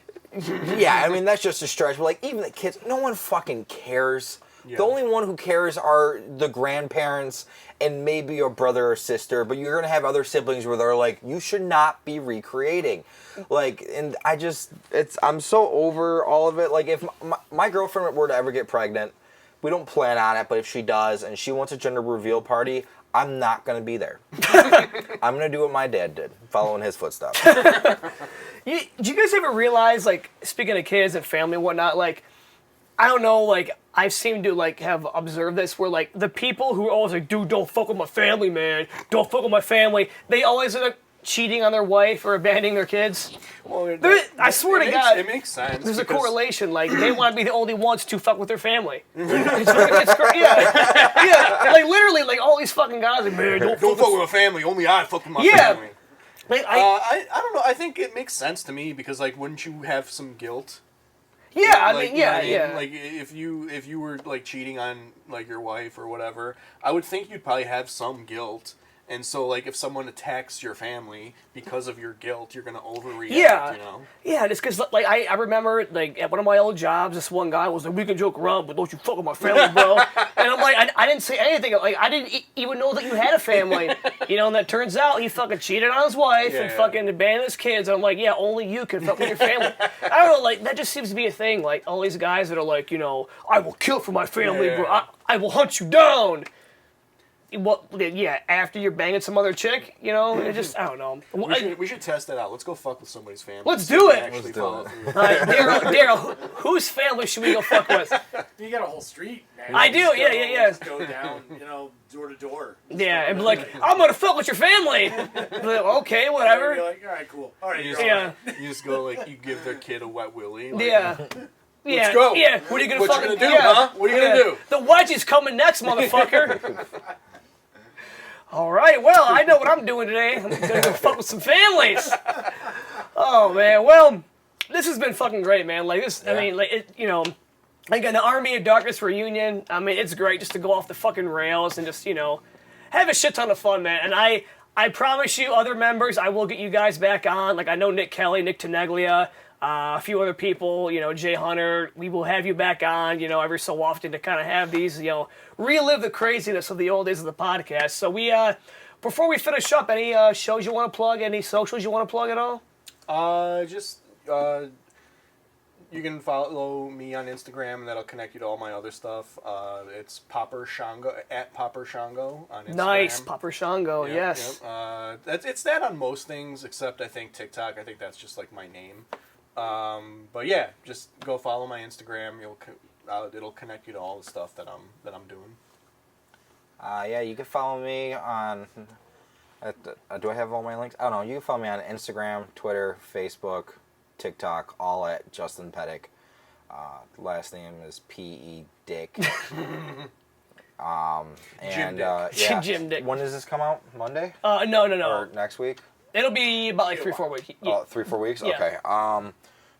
Yeah, I mean that's just a stretch. But like even the kids, no one fucking cares. Yeah. The only one who cares are the grandparents and maybe your brother or sister. But you're gonna have other siblings where they're like, you should not be recreating. Like, and I'm so over all of it. Like if my girlfriend were to ever get pregnant. We don't plan on it, but if she does and she wants a gender reveal party, I'm not going to be there. I'm going to do what my dad did, following his footsteps. Do you guys ever realize, like, speaking of kids and family and whatnot, like, I don't know, like, I seem to, like, have observed this where, like, the people who are always like, dude, don't fuck with my family, man. Don't fuck with my family. They always end up cheating on their wife or abandoning their kids. Well, I swear to God, it makes sense. There's a correlation. Like they want to be the only ones to fuck with their family. Yeah. Like literally, like all these fucking guys, like man, don't fuck with my family. Only I fuck with my family. Like, I don't know. I think it makes sense to me because like, wouldn't you have some guilt? Yeah, Like, I mean. Like if you were like cheating on like your wife or whatever, I would think you'd probably have some guilt. And so, like, if someone attacks your family because of your guilt, you're going to overreact, you know? Yeah, just because, like, I remember, like, at one of my old jobs, this one guy was like, we can joke around, but don't you fuck with my family, bro. And I'm like, I didn't say anything. Like, I didn't even know that you had a family. You know, and that turns out he fucking cheated on his wife and fucking abandoned his kids. And I'm like, yeah, only you can fuck with your family. I don't know, like, that just seems to be a thing. Like, all these guys that are like, you know, I will kill for my family, bro. I will hunt you down. Well, yeah, after you're banging some other chick, you know, it just, I don't know. We should test that out. Let's go fuck with somebody's family. Let's do it. Let's do it. Daryl, whose family should we go fuck with? You got a whole street, man. I do, yeah. Just go down, you know, door to door. Yeah, and be like, I'm gonna fuck with your family. Like, okay, whatever. You're like, all right, cool. All right, You just go, like, you give their kid a wet willy. Like, Yeah. Let's go. Yeah, what are you gonna fucking do, huh? What are you gonna do? The wedgie's coming next, motherfucker. All right, well, I know what I'm doing today. I'm gonna go fuck with some families. Oh man, well, this has been fucking great, man. Like this, I mean, like it, you know, like an Army of Darkness reunion. I mean, it's great just to go off the fucking rails and just, you know, have a shit ton of fun, man. And I promise you, other members, I will get you guys back on. Like I know Nick Kelly, Nick Tenaglia. A few other people, you know, Jay Hunter, we will have you back on, you know, every so often to kind of have these, you know, relive the craziness of the old days of the podcast. So before we finish up, any shows you want to plug, any socials you want to plug at all? You can follow me on Instagram, and that'll connect you to all my other stuff. It's Popper Shango, at Popper Shango on Instagram. Nice, Popper Shango, Yep, yes. Yep. It's that on most things, except I think TikTok. I think that's just like my name. But yeah, just go follow my Instagram. It'll connect you to all the stuff that I'm doing. Yeah, you can follow me on. Do I have all my links? I don't know. You can follow me on Instagram, Twitter, Facebook, TikTok, all at Justin Pedick. Last name is Pedick. Jim Dick. Yeah. Jim Dick. When does this come out? Monday? No. Or next week? It'll be about like 3-4 weeks. Yeah. Oh, 3-4 weeks? Yeah. Okay.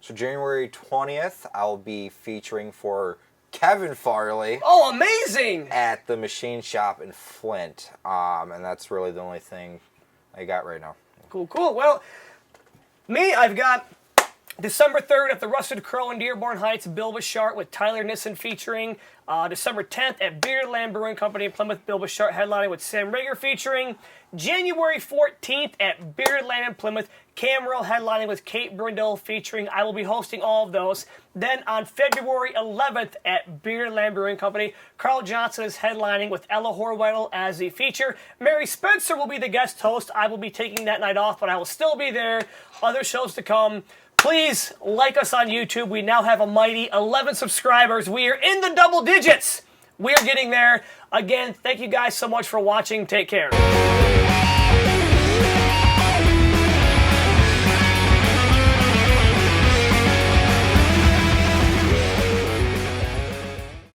So January 20th, I'll be featuring for Kevin Farley. Oh, amazing! At the Machine Shop in Flint. And that's really the only thing I got right now. Cool. Well, me, I've got December 3rd at the Rusted Crow in Dearborn Heights, Bill Bishart with Tyler Nissen featuring. December 10th at Beardland Brewing Company in Plymouth, Bill Bishart headlining with Sam Rager featuring. January 14th at Beardland in Plymouth, Cam Rowe headlining with Kate Brindle featuring. I will be hosting all of those. Then on February 11th at Beardland Brewing Company, Carl Johnson is headlining with Ella Horwedel as the feature. Mary Spencer will be the guest host. I will be taking that night off, but I will still be there. Other shows to come. Please like us on YouTube. We now have a mighty 11 subscribers. We are in the double digits. We are getting there. Again, thank you guys so much for watching. Take care.